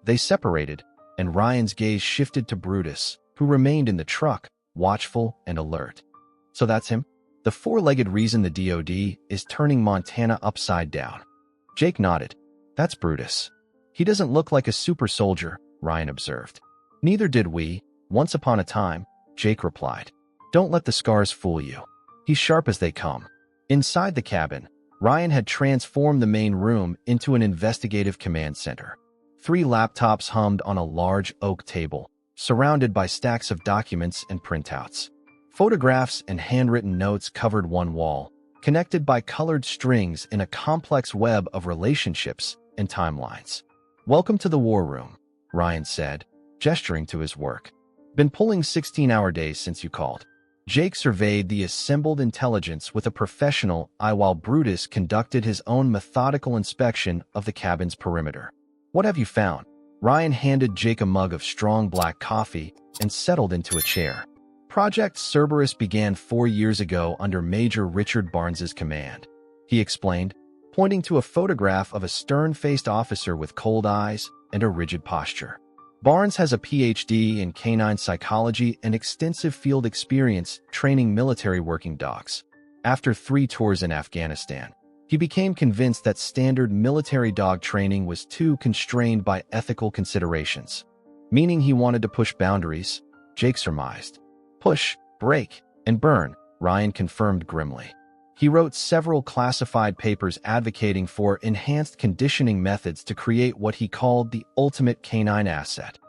They separated, and Ryan's gaze shifted to Brutus, who remained in the truck, watchful and alert. So that's him? The 4-legged reason the DoD is turning Montana upside down. Jake nodded. That's Brutus. He doesn't look like a super soldier, Ryan observed. Neither did we. Once upon a time, Jake replied. Don't let the scars fool you. He's sharp as they come. Inside the cabin, Ryan had transformed the main room into an investigative command center. 3 laptops hummed on a large oak table, surrounded by stacks of documents and printouts. Photographs and handwritten notes covered one wall, connected by colored strings in a complex web of relationships and timelines. Welcome to the war room, Ryan said, gesturing to his work. Been pulling 16-hour days since you called. Jake surveyed the assembled intelligence with a professional eye while Brutus conducted his own methodical inspection of the cabin's perimeter. What have you found? Ryan handed Jake a mug of strong black coffee and settled into a chair. Project Cerberus began 4 years ago under Major Richard Barnes's command, he explained, pointing to a photograph of a stern-faced officer with cold eyes and a rigid posture. Barnes has a PhD in canine psychology and extensive field experience training military working dogs. After 3 tours in Afghanistan, he became convinced that standard military dog training was too constrained by ethical considerations. Meaning he wanted to push boundaries, Jake surmised. Push, break, and burn, Ryan confirmed grimly. He wrote several classified papers advocating for enhanced conditioning methods to create what he called the ultimate canine asset.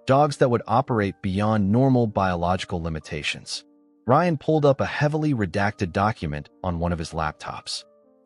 Dogs that would operate beyond normal biological limitations. Ryan pulled up a heavily redacted document on one of his laptops.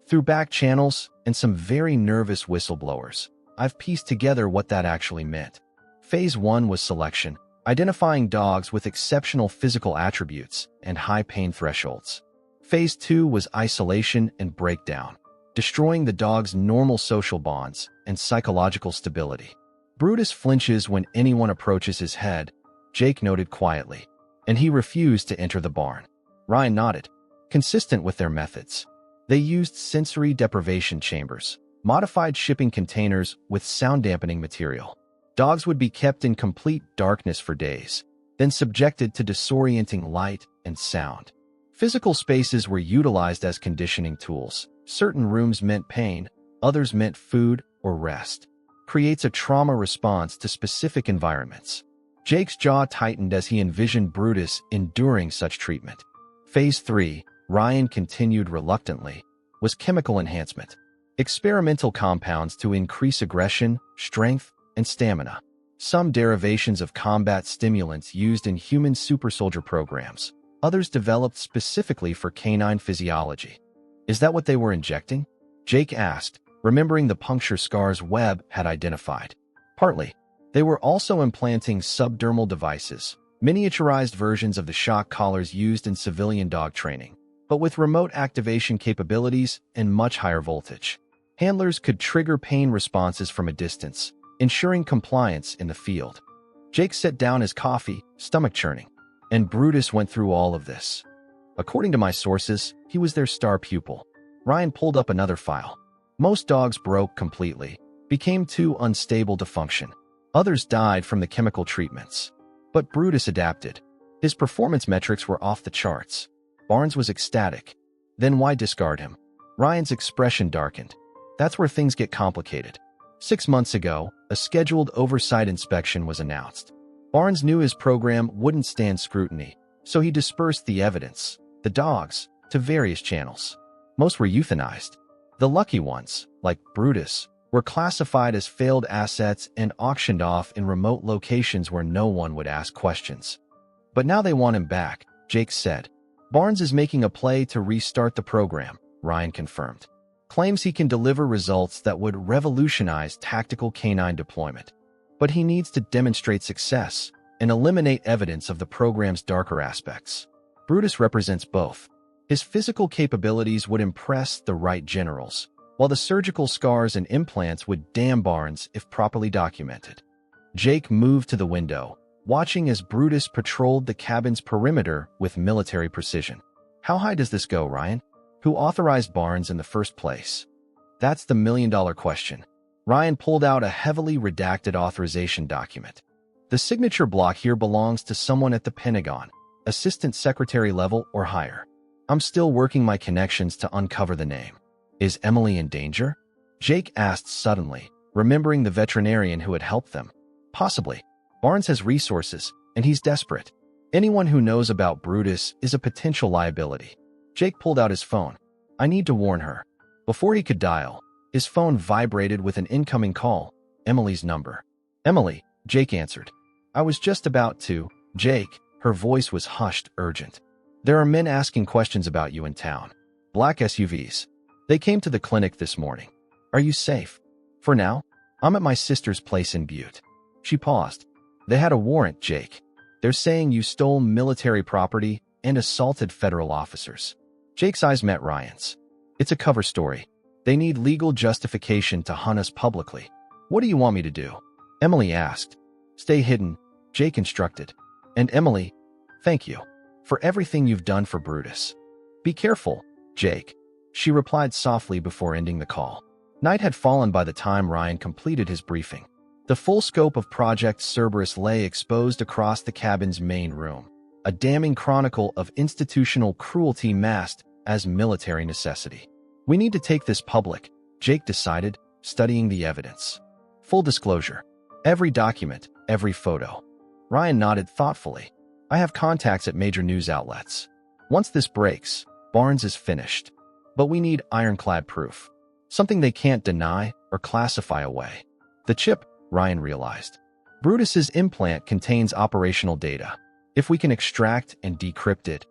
Through back channels and some very nervous whistleblowers, I've pieced together what that actually meant. Phase 1 was selection, identifying dogs with exceptional physical attributes and high pain thresholds. Phase 2 was isolation and breakdown, destroying the dog's normal social bonds and psychological stability. Brutus flinches when anyone approaches his head, Jake noted quietly, and he refused to enter the barn. Ryan nodded, consistent with their methods. They used sensory deprivation chambers, modified shipping containers with sound-dampening material. Dogs would be kept in complete darkness for days, then subjected to disorienting light and sound. Physical spaces were utilized as conditioning tools. Certain rooms meant pain, others meant food or rest. Creates a trauma response to specific environments. Jake's jaw tightened as he envisioned Brutus enduring such treatment. Phase 3, Ryan continued reluctantly, was chemical enhancement. Experimental compounds to increase aggression, strength, and stamina. Some derivations of combat stimulants used in human supersoldier programs. Others developed specifically for canine physiology. Is that what they were injecting? Jake asked, remembering the puncture scars Webb had identified. Partly. They were also implanting subdermal devices, miniaturized versions of the shock collars used in civilian dog training, but with remote activation capabilities and much higher voltage. Handlers could trigger pain responses from a distance, ensuring compliance in the field. Jake set down his coffee, stomach churning, and Brutus went through all of this. According to my sources, he was their star pupil. Ryan pulled up another file. Most dogs broke completely, became too unstable to function. Others died from the chemical treatments. But Brutus adapted. His performance metrics were off the charts. Barnes was ecstatic. Then why discard him? Ryan's expression darkened. That's where things get complicated. 6 months ago, a scheduled oversight inspection was announced. Barnes knew his program wouldn't stand scrutiny, so he dispersed the evidence, the dogs, to various channels. Most were euthanized. The lucky ones, like Brutus, were classified as failed assets and auctioned off in remote locations where no one would ask questions. But now they want him back, Jake said. Barnes is making a play to restart the program, Ryan confirmed. Claims he can deliver results that would revolutionize tactical canine deployment. But he needs to demonstrate success and eliminate evidence of the program's darker aspects. Brutus represents both. His physical capabilities would impress the right generals, while the surgical scars and implants would damn Barnes if properly documented. Jake moved to the window, watching as Brutus patrolled the cabin's perimeter with military precision. How high does this go, Ryan? Who authorized Barnes in the first place? That's the million-dollar question. Ryan pulled out a heavily redacted authorization document. The signature block here belongs to someone at the Pentagon, assistant secretary level or higher. I'm still working my connections to uncover the name. Is Emily in danger? Jake asked suddenly, remembering the veterinarian who had helped them. Possibly. Barnes has resources, and he's desperate. Anyone who knows about Brutus is a potential liability. Jake pulled out his phone. I need to warn her. Before he could dial, his phone vibrated with an incoming call, Emily's number. Emily, Jake answered. I was just about to. Jake, her voice was hushed, urgent. There are men asking questions about you in town. Black SUVs. They came to the clinic this morning. Are you safe? For now, I'm at my sister's place in Butte. She paused. They had a warrant, Jake. They're saying you stole military property and assaulted federal officers. Jake's eyes met Ryan's. It's a cover story. They need legal justification to hunt us publicly. What do you want me to do? Emily asked. Stay hidden, Jake instructed. And Emily, thank you for everything you've done for Brutus. Be careful, Jake. She replied softly before ending the call. Night had fallen by the time Ryan completed his briefing. The full scope of Project Cerberus lay exposed across the cabin's main room, a damning chronicle of institutional cruelty masked as military necessity. We need to take this public, Jake decided, studying the evidence. Full disclosure. Every document, every photo. Ryan nodded thoughtfully. I have contacts at major news outlets. Once this breaks, Barnes is finished. But we need ironclad proof. Something they can't deny or classify away. The chip, Ryan realized. Brutus's implant contains operational data. If we can extract and decrypt it,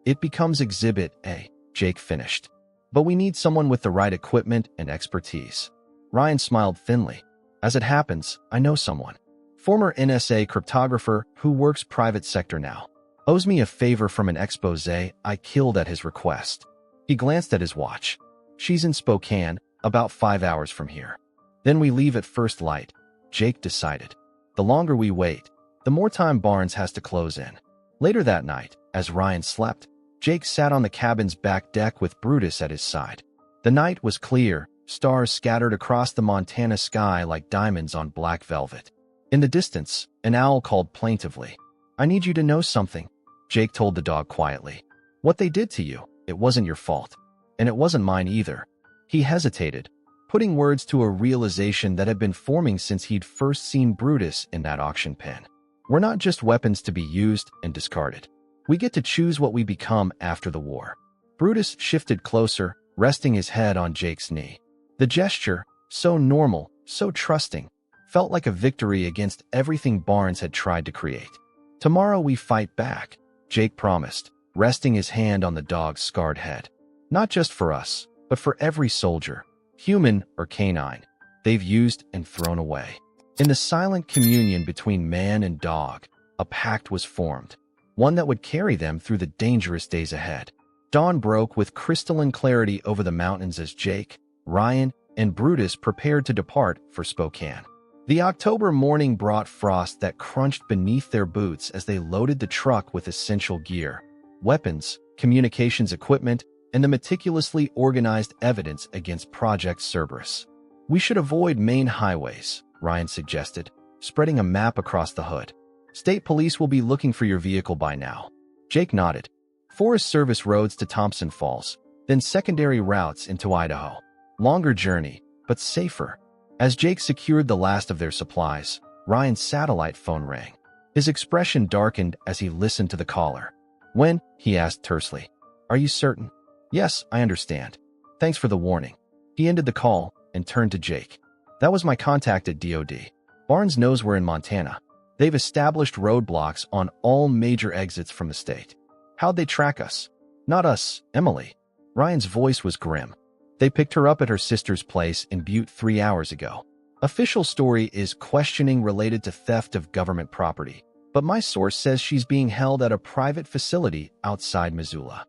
it becomes Exhibit A, Jake finished. But we need someone with the right equipment and expertise. Ryan smiled thinly. As it happens, I know someone. Former NSA cryptographer who works private sector now. Owes me a favor from an expose I killed at his request. He glanced at his watch. She's in Spokane, about 5 hours from here. Then we leave at first light. Jake decided. The longer we wait, the more time Barnes has to close in. Later that night, as Ryan slept, Jake sat on the cabin's back deck with Brutus at his side. The night was clear, stars scattered across the Montana sky like diamonds on black velvet. In the distance, an owl called plaintively. "I need you to know something," Jake told the dog quietly. "What they did to you, it wasn't your fault. And it wasn't mine either." He hesitated, putting words to a realization that had been forming since he'd first seen Brutus in that auction pen. "We're not just weapons to be used and discarded. We get to choose what we become after the war." Brutus shifted closer, resting his head on Jake's knee. The gesture, so normal, so trusting, felt like a victory against everything Barnes had tried to create. "Tomorrow we fight back," Jake promised, resting his hand on the dog's scarred head. "Not just for us, but for every soldier, human or canine, they've used and thrown away." In the silent communion between man and dog, a pact was formed, one that would carry them through the dangerous days ahead. Dawn broke with crystalline clarity over the mountains as Jake, Ryan, and Brutus prepared to depart for Spokane. The October morning brought frost that crunched beneath their boots as they loaded the truck with essential gear, weapons, communications equipment, and the meticulously organized evidence against Project Cerberus. "We should avoid main highways," Ryan suggested, spreading a map across the hood. "State police will be looking for your vehicle by now." Jake nodded. "Forest Service roads to Thompson Falls, then secondary routes into Idaho. Longer journey, but safer." As Jake secured the last of their supplies, Ryan's satellite phone rang. His expression darkened as he listened to the caller. "When?" he asked tersely. "Are you certain?" "Yes, I understand. Thanks for the warning." He ended the call and turned to Jake. "That was my contact at DOD. Barnes knows we're in Montana. They've established roadblocks on all major exits from the state." "How'd they track us?" "Not us, Emily." Ryan's voice was grim. "They picked her up at her sister's place in Butte 3 hours ago. Official story is questioning related to theft of government property, but my source says she's being held at a private facility outside Missoula."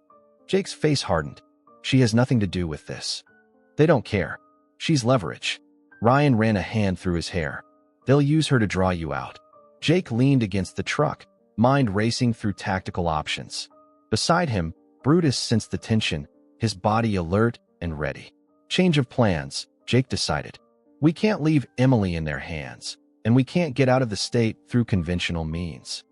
Jake's face hardened. "She has nothing to do with this. They don't care. She's leverage." Ryan ran a hand through his hair. "They'll use her to draw you out." Jake leaned against the truck, mind racing through tactical options. Beside him, Brutus sensed the tension, his body alert and ready. "Change of plans," Jake decided. "We can't leave Emily in their hands, and we can't get out of the state through conventional means."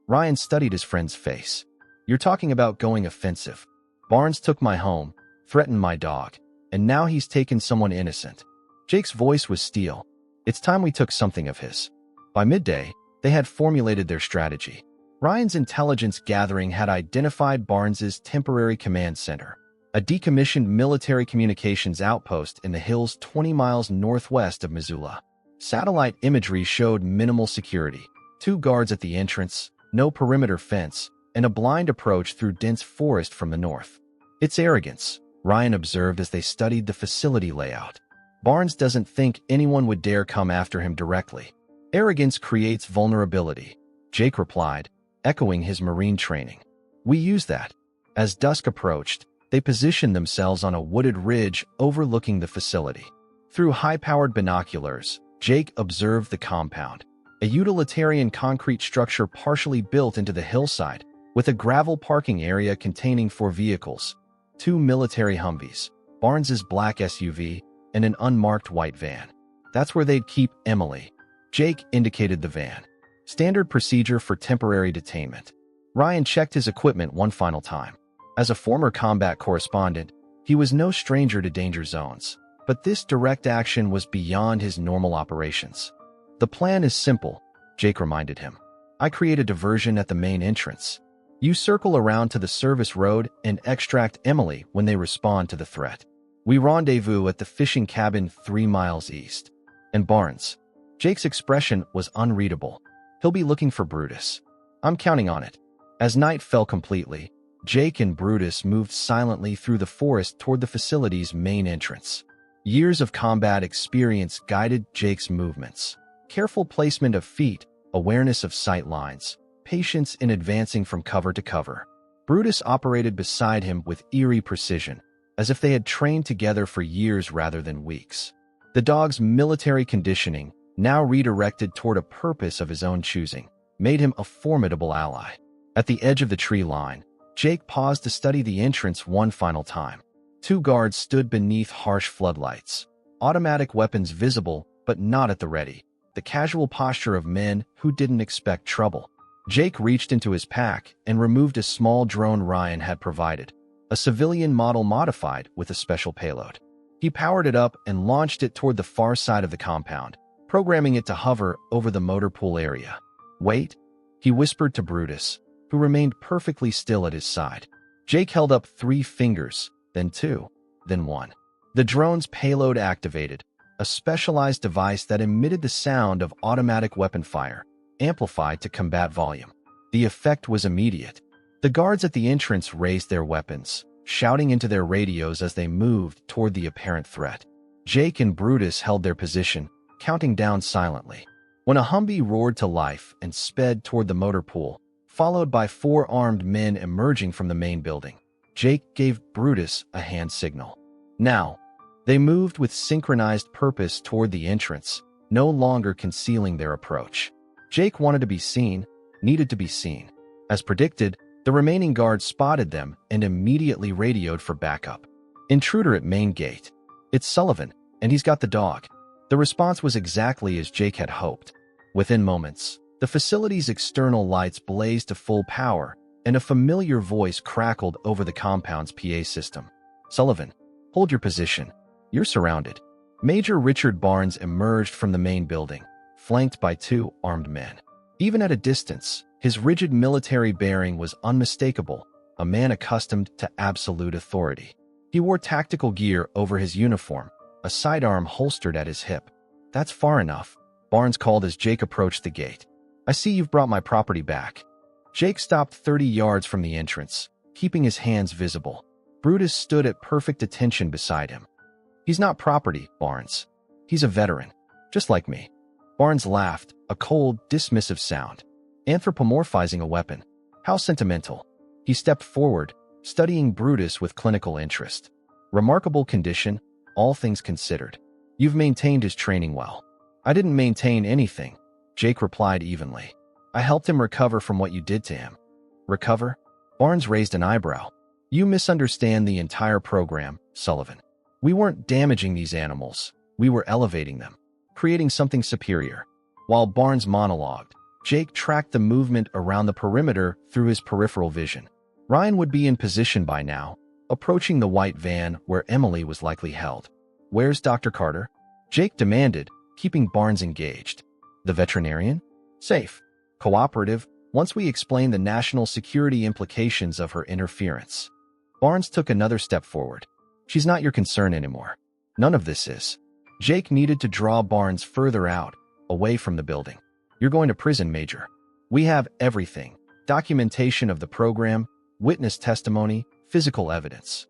Ryan studied his friend's face. "You're talking about going offensive. Barnes took my home, threatened my dog, and now he's taken someone innocent." Jake's voice was steel. "It's time we took something of his." By midday, they had formulated their strategy. Ryan's intelligence gathering had identified Barnes's temporary command center, a decommissioned military communications outpost in the hills 20 miles northwest of Missoula. Satellite imagery showed minimal security, 2 guards at the entrance, no perimeter fence, and a blind approach through dense forest from the north. "It's arrogance," Ryan observed as they studied the facility layout. "Barnes doesn't think anyone would dare come after him directly. Arrogance creates vulnerability," Jake replied, echoing his Marine training. "We use that." As dusk approached, they positioned themselves on a wooded ridge overlooking the facility. Through high-powered binoculars, Jake observed the compound, a utilitarian concrete structure partially built into the hillside, with a gravel parking area containing 4 vehicles, 2 military Humvees, Barnes's black SUV, and an unmarked white van. "That's where they'd keep Emily." Jake indicated the van. "Standard procedure for temporary detainment." Ryan checked his equipment one final time. As a former combat correspondent, he was no stranger to danger zones, but this direct action was beyond his normal operations. "The plan is simple," Jake reminded him. "I create a diversion at the main entrance. You circle around to the service road and extract Emily when they respond to the threat. We rendezvous at the fishing cabin 3 miles east." "And Barnes?" Jake's expression was unreadable. "He'll be looking for Brutus." "I'm counting on it." As night fell completely, Jake and Brutus moved silently through the forest toward the facility's main entrance. Years of combat experience guided Jake's movements. Careful placement of feet, awareness of sight lines, patience in advancing from cover to cover. Brutus operated beside him with eerie precision, as if they had trained together for years rather than weeks. The dog's military conditioning, now redirected toward a purpose of his own choosing, made him a formidable ally. At the edge of the tree line, Jake paused to study the entrance one final time. 2 guards stood beneath harsh floodlights, automatic weapons visible but not at the ready, the casual posture of men who didn't expect trouble. Jake reached into his pack and removed a small drone Ryan had provided, a civilian model modified with a special payload. He powered it up and launched it toward the far side of the compound, programming it to hover over the motor pool area. "Wait," he whispered to Brutus, who remained perfectly still at his side. Jake held up 3 fingers, then 2, then 1. The drone's payload activated, a specialized device that emitted the sound of automatic weapon fire, amplified to combat volume. The effect was immediate. The guards at the entrance raised their weapons, shouting into their radios as they moved toward the apparent threat. Jake and Brutus held their position, counting down silently. When a Humvee roared to life and sped toward the motor pool, followed by 4 armed men emerging from the main building, Jake gave Brutus a hand signal. Now, they moved with synchronized purpose toward the entrance, no longer concealing their approach. Jake wanted to be seen, needed to be seen. As predicted, the remaining guards spotted them and immediately radioed for backup. "Intruder at main gate. It's Sullivan, and he's got the dog." The response was exactly as Jake had hoped. Within moments, the facility's external lights blazed to full power, and a familiar voice crackled over the compound's PA system. "Sullivan, hold your position. You're surrounded." Major Richard Barnes emerged from the main building, flanked by 2 armed men. Even at a distance, his rigid military bearing was unmistakable, a man accustomed to absolute authority. He wore tactical gear over his uniform, a sidearm holstered at his hip. "That's far enough," Barnes called as Jake approached the gate. "I see you've brought my property back." Jake stopped 30 yards from the entrance, keeping his hands visible. Brutus stood at perfect attention beside him. "He's not property, Barnes. He's a veteran, just like me." Barnes laughed, a cold, dismissive sound. "Anthropomorphizing a weapon. How sentimental." He stepped forward, studying Brutus with clinical interest. "Remarkable condition, all things considered. You've maintained his training well." "I didn't maintain anything," Jake replied evenly. "I helped him recover from what you did to him." "Recover?" Barnes raised an eyebrow. "You misunderstand the entire program, Sullivan. We weren't damaging these animals. We were elevating them, creating something superior." While Barnes monologued, Jake tracked the movement around the perimeter through his peripheral vision. Ryan would be in position by now, approaching the white van where Emily was likely held. "Where's Dr. Carter?" Jake demanded, keeping Barnes engaged. "The veterinarian? Safe. Cooperative, once we explain the national security implications of her interference." Barnes took another step forward. "She's not your concern anymore. None of this is." Jake needed to draw Barnes further out, away from the building. "You're going to prison, Major. We have everything. Documentation of the program, witness testimony, physical evidence."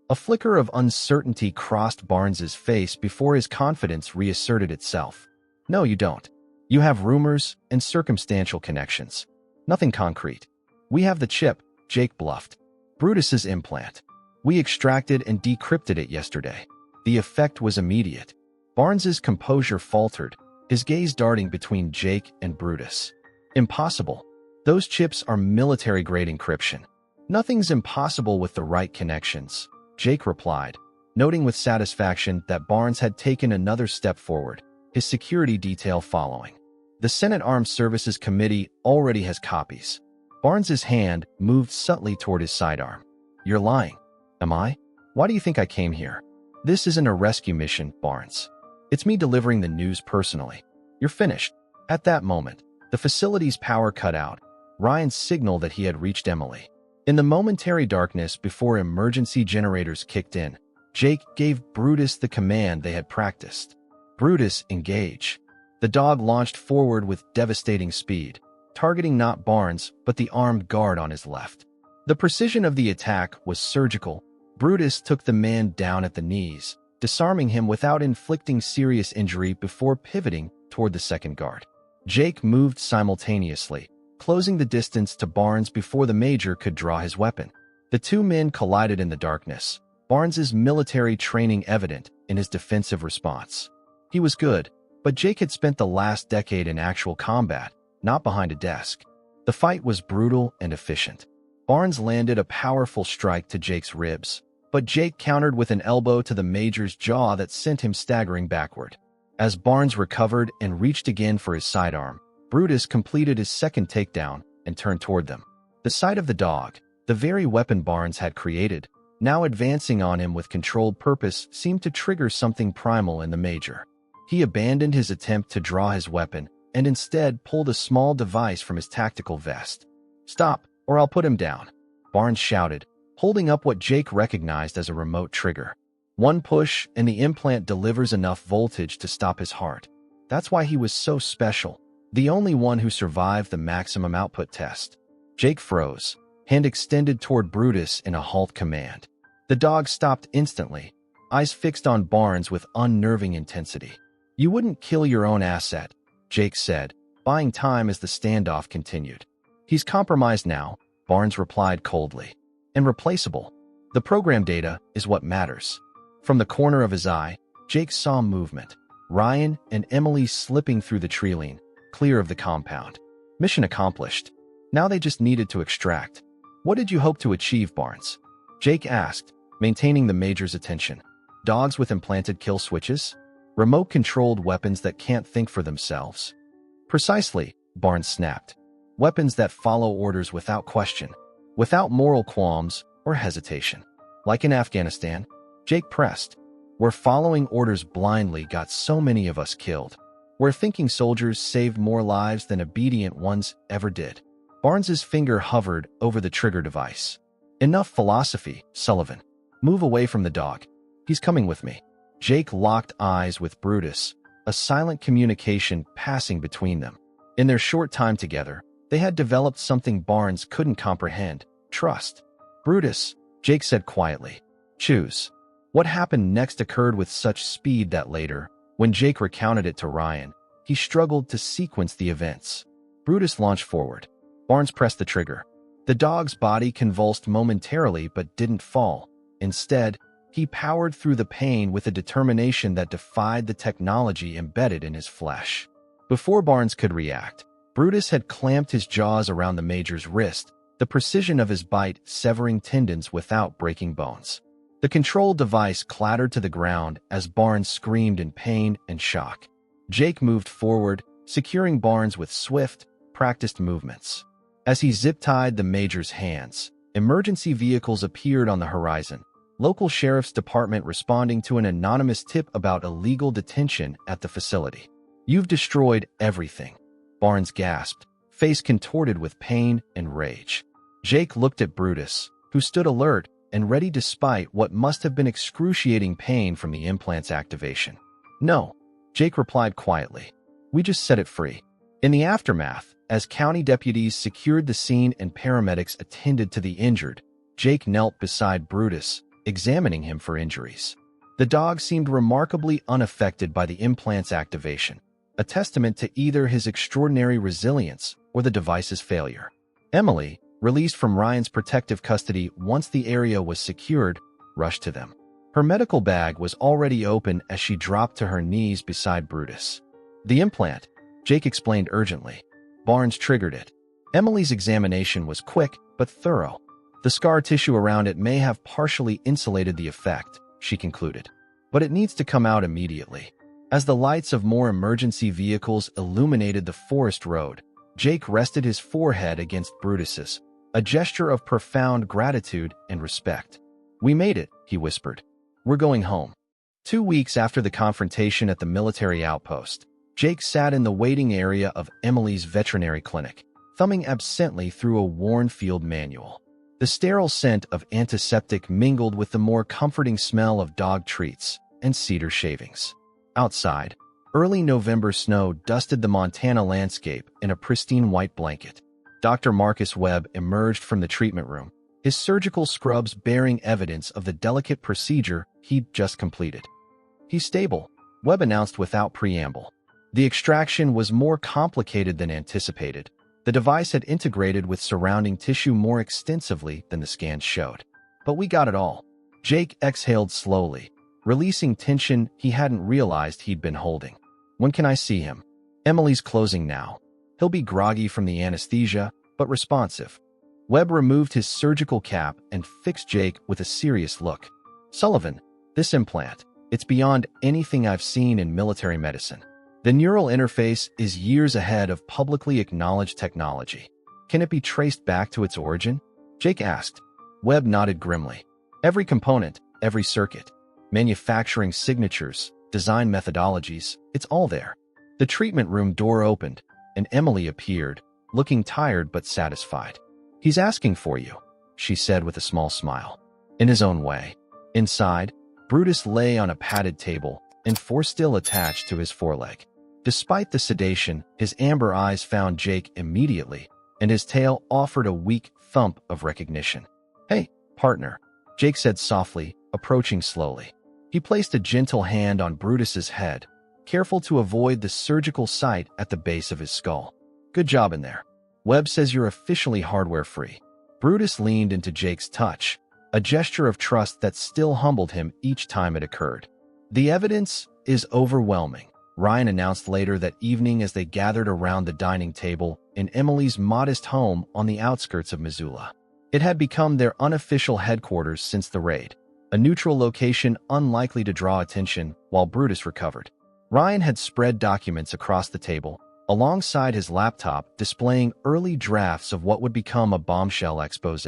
A flicker of uncertainty crossed Barnes's face before his confidence reasserted itself. "No, you don't. You have rumors and circumstantial connections. Nothing concrete." "We have the chip," Jake bluffed. "Brutus's implant. We extracted and decrypted it yesterday." The effect was immediate. Barnes's composure faltered, his gaze darting between Jake and Brutus. "Impossible. Those chips are military-grade encryption." "Nothing's impossible with the right connections," Jake replied, noting with satisfaction that Barnes had taken another step forward, his security detail following. "The Senate Armed Services Committee already has copies." Barnes's hand moved subtly toward his sidearm. "You're lying." "Am I? Why do you think I came here?" "This isn't a rescue mission, Barnes. It's me delivering the news personally. You're finished." At that moment, the facility's power cut out. Ryan signaled that he had reached Emily. In the momentary darkness before emergency generators kicked in, Jake gave Brutus the command they had practiced. "Brutus, engage." The dog launched forward with devastating speed, targeting not Barnes but the armed guard on his left. The precision of the attack was surgical. Brutus took the man down at the knees, disarming him without inflicting serious injury before pivoting toward the second guard. Jake moved simultaneously, closing the distance to Barnes before the Major could draw his weapon. The 2 men collided in the darkness, Barnes's military training evident in his defensive response. He was good, But Jake had spent the last decade in actual combat, not behind a desk. The fight was brutal and efficient. Barnes landed a powerful strike to Jake's ribs, but Jake countered with an elbow to the Major's jaw that sent him staggering backward. As Barnes recovered and reached again for his sidearm, Brutus completed his second takedown and turned toward them. The sight of the dog, the very weapon Barnes had created, now advancing on him with controlled purpose, seemed to trigger something primal in the Major. He abandoned his attempt to draw his weapon and instead pulled a small device from his tactical vest. "Stop, or I'll put him down," Barnes shouted, holding up what Jake recognized as a remote trigger. One push and the implant delivers enough voltage to stop his heart. That's why he was so special, the only one who survived the maximum output test. Jake froze, hand extended toward Brutus in a halt command. The dog stopped instantly, eyes fixed on Barnes with unnerving intensity. "You wouldn't kill your own asset," Jake said, buying time as the standoff continued. "He's compromised now," Barnes replied coldly. "And replaceable. The program data is what matters." From the corner of his eye, Jake saw movement. Ryan and Emily slipping through the treeline, clear of the compound. Mission accomplished. Now they just needed to extract. "What did you hope to achieve, Barnes?" Jake asked, maintaining the Major's attention. "Dogs with implanted kill switches? Remote-controlled weapons that can't think for themselves?" "Precisely," Barnes snapped. "Weapons that follow orders without question, without moral qualms or hesitation. Like in Afghanistan," Jake pressed, "where following orders blindly got so many of us killed, where thinking soldiers saved more lives than obedient ones ever did." Barnes's finger hovered over the trigger device. "Enough philosophy, Sullivan. Move away from the dog. He's coming with me." Jake locked eyes with Brutus, a silent communication passing between them. In their short time together, they had developed something Barnes couldn't comprehend: trust. "Brutus," Jake said quietly, "choose." What happened next occurred with such speed that later, when Jake recounted it to Ryan, he struggled to sequence the events. Brutus launched forward. Barnes pressed the trigger. The dog's body convulsed momentarily but didn't fall. Instead, he powered through the pain with a determination that defied the technology embedded in his flesh. Before Barnes could react, Brutus had clamped his jaws around the Major's wrist, the precision of his bite severing tendons without breaking bones. The control device clattered to the ground as Barnes screamed in pain and shock. Jake moved forward, securing Barnes with swift, practiced movements. As he zip-tied the Major's hands, emergency vehicles appeared on the horizon. Local sheriff's department responding to an anonymous tip about illegal detention at the facility. "You've destroyed everything," Barnes gasped, face contorted with pain and rage. Jake looked at Brutus, who stood alert and ready despite what must have been excruciating pain from the implant's activation. "No," Jake replied quietly. "We just set it free." In the aftermath, as county deputies secured the scene and paramedics attended to the injured, Jake knelt beside Brutus, examining him for injuries. The dog seemed remarkably unaffected by the implant's activation, a testament to either his extraordinary resilience or the device's failure. Emily, released from Ryan's protective custody once the area was secured, rushed to them. Her medical bag was already open as she dropped to her knees beside Brutus. "The implant," Jake explained urgently. Barnes triggered it. Emily's examination was quick but thorough. "The scar tissue around it may have partially insulated the effect," she concluded. "But it needs to come out immediately." As the lights of more emergency vehicles illuminated the forest road, Jake rested his forehead against Brutus's, a gesture of profound gratitude and respect. "We made it," he whispered. "We're going home." 2 weeks after the confrontation at the military outpost, Jake sat in the waiting area of Emily's veterinary clinic, thumbing absently through a worn field manual. The sterile scent of antiseptic mingled with the more comforting smell of dog treats and cedar shavings. Outside, early November snow dusted the Montana landscape in a pristine white blanket. Dr. Marcus Webb emerged from the treatment room, his surgical scrubs bearing evidence of the delicate procedure he'd just completed. "He's stable," Webb announced without preamble. The extraction was more complicated than anticipated. The device had integrated with surrounding tissue more extensively than the scans showed. "But we got it all." Jake exhaled slowly, releasing tension he hadn't realized he'd been holding. When can I see him? Emily's closing now. He'll be groggy from the anesthesia, but responsive. Webb removed his surgical cap and fixed Jake with a serious look. Sullivan, this implant, it's beyond anything I've seen in military medicine. The neural interface is years ahead of publicly acknowledged technology. Can it be traced back to its origin? Jake asked. Webb nodded grimly. Every component, every circuit, manufacturing signatures, design methodologies, it's all there. The treatment room door opened, and Emily appeared, looking tired but satisfied. He's asking for you, she said with a small smile. In his own way. Inside, Brutus lay on a padded table, and four still attached to his foreleg. Despite the sedation, his amber eyes found Jake immediately, and his tail offered a weak thump of recognition. Hey, partner, Jake said softly, approaching slowly. He placed a gentle hand on Brutus's head, careful to avoid the surgical site at the base of his skull. Good job in there. Webb says you're officially hardware-free. Brutus leaned into Jake's touch, a gesture of trust that still humbled him each time it occurred. The evidence is overwhelming, Ryan announced later that evening as they gathered around the dining table in Emily's modest home on the outskirts of Missoula. It had become their unofficial headquarters since the raid, a neutral location unlikely to draw attention while Brutus recovered. Ryan had spread documents across the table, alongside his laptop displaying early drafts of what would become a bombshell expose.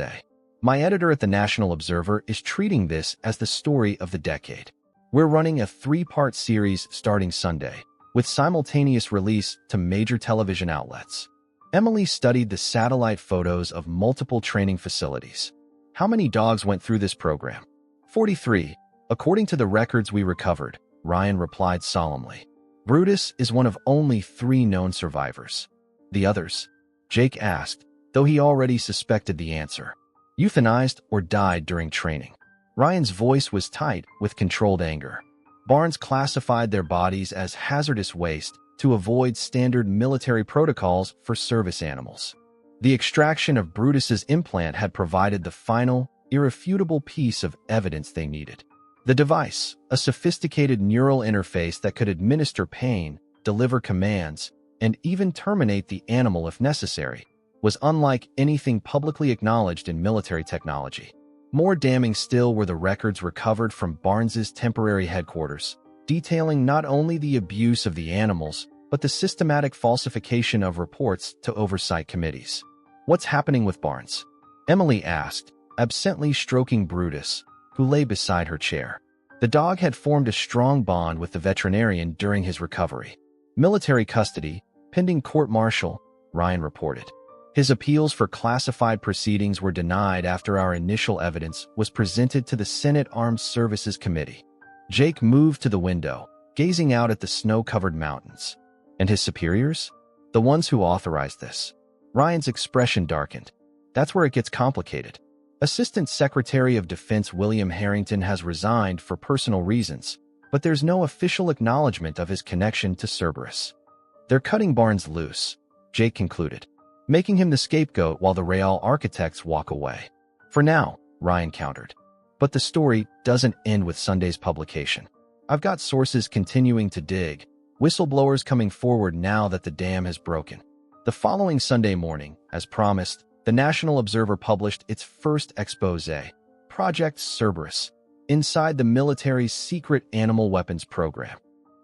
My editor at the National Observer is treating this as the story of the decade. We're running a 3-part series starting Sunday, with simultaneous release to major television outlets. Emily studied the satellite photos of multiple training facilities. How many dogs went through this program? 43, according to the records we recovered, Ryan replied solemnly. Brutus is one of only 3 known survivors. The others? Jake asked, though he already suspected the answer. Euthanized or died during training. Ryan's voice was tight with controlled anger. Barnes classified their bodies as hazardous waste to avoid standard military protocols for service animals. The extraction of Brutus's implant had provided the final, irrefutable piece of evidence they needed. The device, a sophisticated neural interface that could administer pain, deliver commands, and even terminate the animal if necessary, was unlike anything publicly acknowledged in military technology. More damning still were the records recovered from Barnes's temporary headquarters, detailing not only the abuse of the animals, but the systematic falsification of reports to oversight committees. What's happening with Barnes? Emily asked, absently stroking Brutus, who lay beside her chair. The dog had formed a strong bond with the veterinarian during his recovery. Military custody, pending court-martial, Ryan reported. His appeals for classified proceedings were denied after our initial evidence was presented to the Senate Armed Services Committee. Jake moved to the window, gazing out at the snow-covered mountains. And his superiors? The ones who authorized this. Ryan's expression darkened. That's where it gets complicated. Assistant Secretary of Defense William Harrington has resigned for personal reasons, but there's no official acknowledgement of his connection to Cerberus. They're cutting Barnes loose, Jake concluded, making him the scapegoat while the Real architects walk away. For now, Ryan countered. But the story doesn't end with Sunday's publication. I've got sources continuing to dig, whistleblowers coming forward now that the dam has broken. The following Sunday morning, as promised, the National Observer published its first expose, Project Cerberus, inside the military's secret animal weapons program.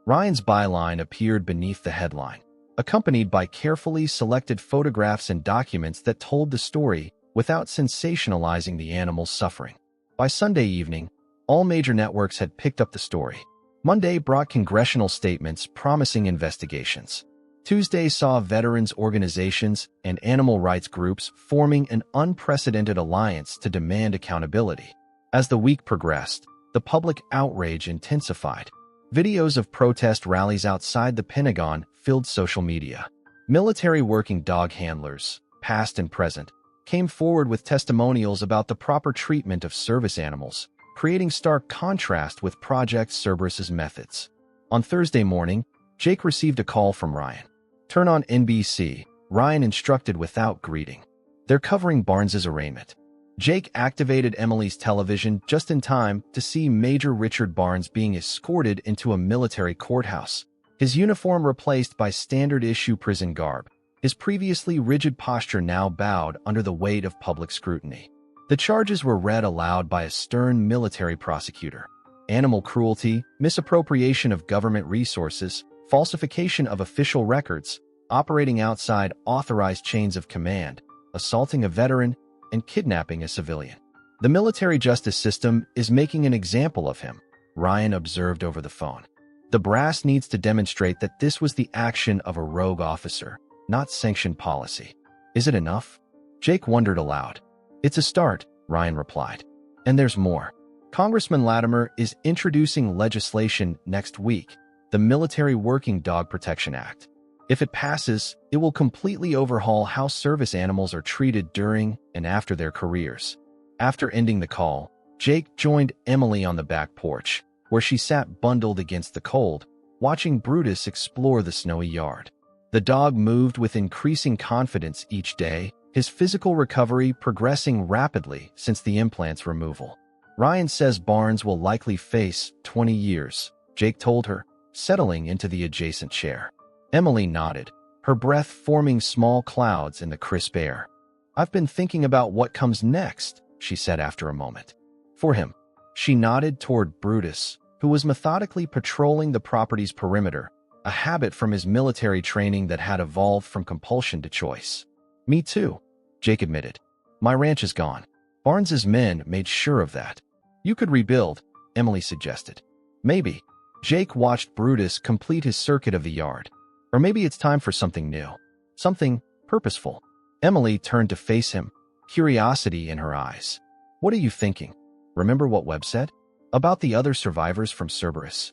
Ryan's byline appeared beneath the headline, accompanied by carefully selected photographs and documents that told the story without sensationalizing the animal's suffering. By Sunday evening, all major networks had picked up the story. Monday brought congressional statements promising investigations. Tuesday saw veterans organizations and animal rights groups forming an unprecedented alliance to demand accountability. As the week progressed, the public outrage intensified. Videos of protest rallies outside the Pentagon filled social media. Military working dog handlers, past and present, came forward with testimonials about the proper treatment of service animals, creating stark contrast with Project Cerberus's methods. On Thursday morning, Jake received a call from Ryan. Turn on NBC, Ryan instructed without greeting. They're covering Barnes's arraignment. Jake activated Emily's television just in time to see Major Richard Barnes being escorted into a military courthouse, his uniform replaced by standard-issue prison garb, his previously rigid posture now bowed under the weight of public scrutiny. The charges were read aloud by a stern military prosecutor. Animal cruelty, misappropriation of government resources, falsification of official records, operating outside authorized chains of command, assaulting a veteran, and kidnapping a civilian. The military justice system is making an example of him, Ryan observed over the phone. The brass needs to demonstrate that this was the action of a rogue officer, not sanctioned policy. Is it enough? Jake wondered aloud. It's a start, Ryan replied. And there's more. Congressman Latimer is introducing legislation next week, the Military Working Dog Protection Act. If it passes, it will completely overhaul how service animals are treated during and after their careers. After ending the call, Jake joined Emily on the back porch, where she sat bundled against the cold, watching Brutus explore the snowy yard. The dog moved with increasing confidence each day, his physical recovery progressing rapidly since the implant's removal. Ryan says Barnes will likely face 20 years, Jake told her, settling into the adjacent chair. Emily nodded, her breath forming small clouds in the crisp air. I've been thinking about what comes next, she said after a moment. For him. She nodded toward Brutus, who was methodically patrolling the property's perimeter, a habit from his military training that had evolved from compulsion to choice. Me too, Jake admitted. My ranch is gone. Barnes's men made sure of that. You could rebuild, Emily suggested. Maybe. Jake watched Brutus complete his circuit of the yard. Or maybe it's time for something new. Something purposeful. Emily turned to face him, curiosity in her eyes. What are you thinking? Remember what Webb said? About the other survivors from Cerberus.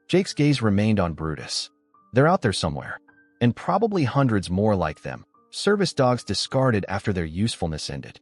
Jake's gaze remained on Brutus. They're out there somewhere. And probably hundreds more like them. Service dogs discarded after their usefulness ended.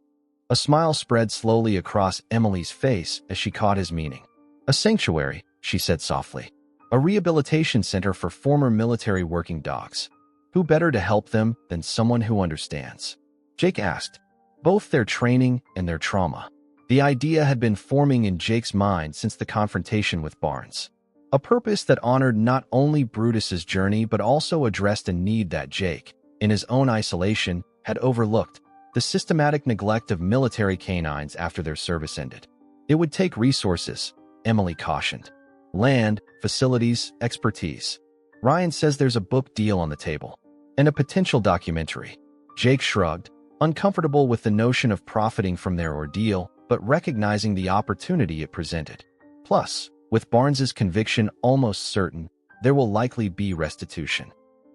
A smile spread slowly across Emily's face as she caught his meaning. A sanctuary, she said softly. A rehabilitation center for former military working dogs. Who better to help them than someone who understands? Jake asked. Both their training and their trauma. The idea had been forming in Jake's mind since the confrontation with Barnes. A purpose that honored not only Brutus's journey but also addressed a need that Jake, in his own isolation, had overlooked: the systematic neglect of military canines after their service ended. It would take resources, Emily cautioned. Land, facilities, expertise. Ryan says there's a book deal on the table. And a potential documentary. Jake shrugged, uncomfortable with the notion of profiting from their ordeal, but recognizing the opportunity it presented. Plus, with Barnes's conviction almost certain, there will likely be restitution.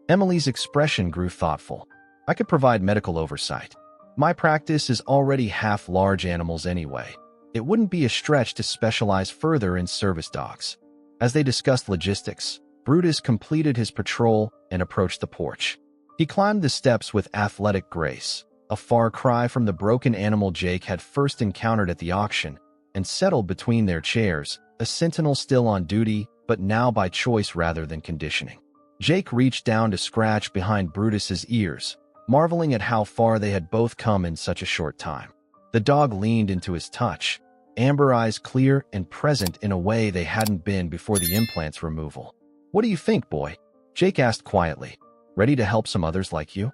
Emily's expression grew thoughtful. I could provide medical oversight. My practice is already half large animals anyway. It wouldn't be a stretch to specialize further in service dogs. As they discussed logistics, Brutus completed his patrol and approached the porch. He climbed the steps with athletic grace, a far cry from the broken animal Jake had first encountered at the auction, and settled between their chairs, a sentinel still on duty, but now by choice rather than conditioning. Jake reached down to scratch behind Brutus's ears, marveling at how far they had both come in such a short time. The dog leaned into his touch, amber eyes clear and present in a way they hadn't been before the implant's removal. What do you think, boy? Jake asked quietly. Ready to help some others like you?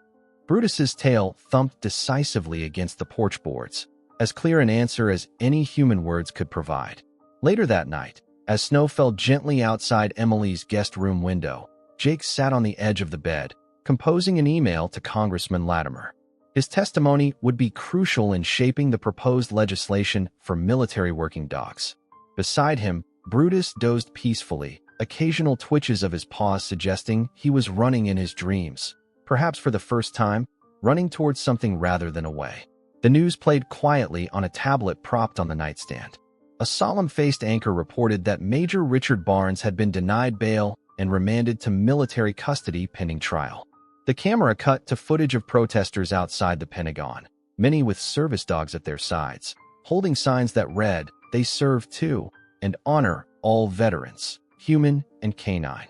Brutus's tail thumped decisively against the porch boards, as clear an answer as any human words could provide. Later that night, as snow fell gently outside Emily's guest room window, Jake sat on the edge of the bed, composing an email to Congressman Latimer. His testimony would be crucial in shaping the proposed legislation for military working dogs. Beside him, Brutus dozed peacefully, occasional twitches of his paws suggesting he was running in his dreams, perhaps for the first time, running towards something rather than away. The news played quietly on a tablet propped on the nightstand. A solemn-faced anchor reported that Major Richard Barnes had been denied bail and remanded to military custody pending trial. The camera cut to footage of protesters outside the Pentagon, many with service dogs at their sides, holding signs that read, "They serve too," and "Honor all veterans, human and canine."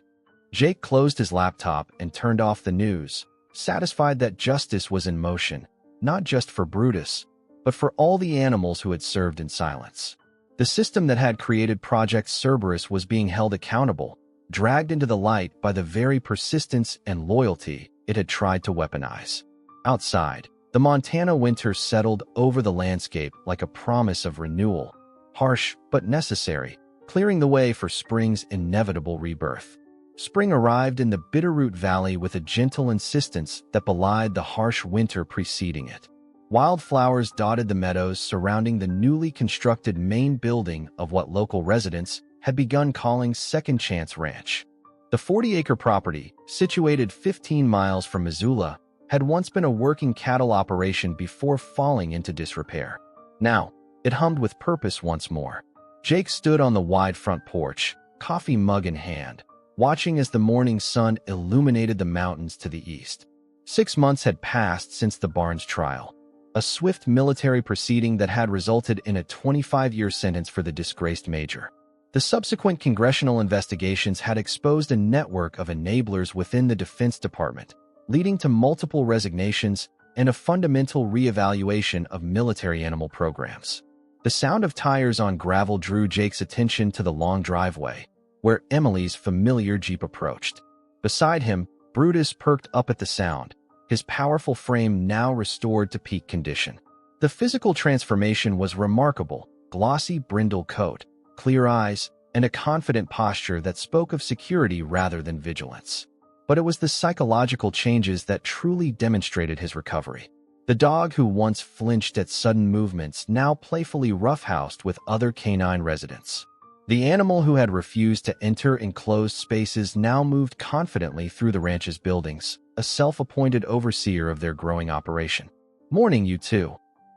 Jake closed his laptop and turned off the news, satisfied that justice was in motion, not just for Brutus, but for all the animals who had served in silence. The system that had created Project Cerberus was being held accountable, dragged into the light by the very persistence and loyalty it had tried to weaponize. Outside, the Montana winter settled over the landscape like a promise of renewal, harsh but necessary, clearing the way for spring's inevitable rebirth. Spring arrived in the Bitterroot Valley with a gentle insistence that belied the harsh winter preceding it. Wildflowers dotted the meadows surrounding the newly constructed main building of what local residents had begun calling Second Chance Ranch. The 40-acre property, situated 15 miles from Missoula, had once been a working cattle operation before falling into disrepair. Now, it hummed with purpose once more. Jake stood on the wide front porch, coffee mug in hand, watching as the morning sun illuminated the mountains to the east. 6 months had passed since the Barnes trial, a swift military proceeding that had resulted in a 25-year sentence for the disgraced major. The subsequent congressional investigations had exposed a network of enablers within the Defense Department, leading to multiple resignations and a fundamental reevaluation of military animal programs. The sound of tires on gravel drew Jake's attention to the long driveway, where Emily's familiar Jeep approached. Beside him, Brutus perked up at the sound, his powerful frame now restored to peak condition. The physical transformation was remarkable: glossy brindle coat, clear eyes, and a confident posture that spoke of security rather than vigilance. But it was the psychological changes that truly demonstrated his recovery. The dog who once flinched at sudden movements now playfully roughhoused with other canine residents. The animal who had refused to enter enclosed spaces now moved confidently through the ranch's buildings, a self-appointed overseer of their growing operation. "Morning, you two,"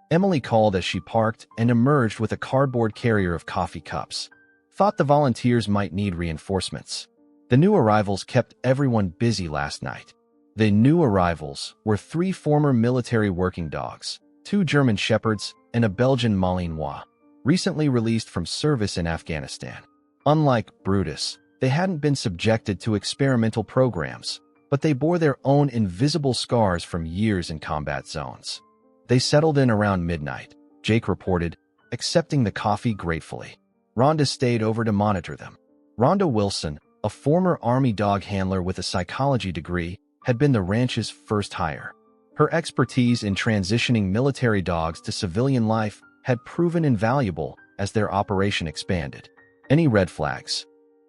Emily called as she parked and emerged with a cardboard carrier of coffee cups. "Thought the volunteers might need reinforcements." The new arrivals kept everyone busy last night. The new arrivals were 3 former military working dogs, 2 German Shepherds, and a Belgian Malinois, recently released from service in Afghanistan. Unlike Brutus, they hadn't been subjected to experimental programs, but they bore their own invisible scars from years in combat zones. They settled in around midnight, Jake reported, accepting the coffee gratefully. Rhonda stayed over to monitor them. Rhonda Wilson, a former Army dog handler with a psychology degree, had been the ranch's first hire. Her expertise in transitioning military dogs to civilian life had proven invaluable as their operation expanded. "Any red flags?"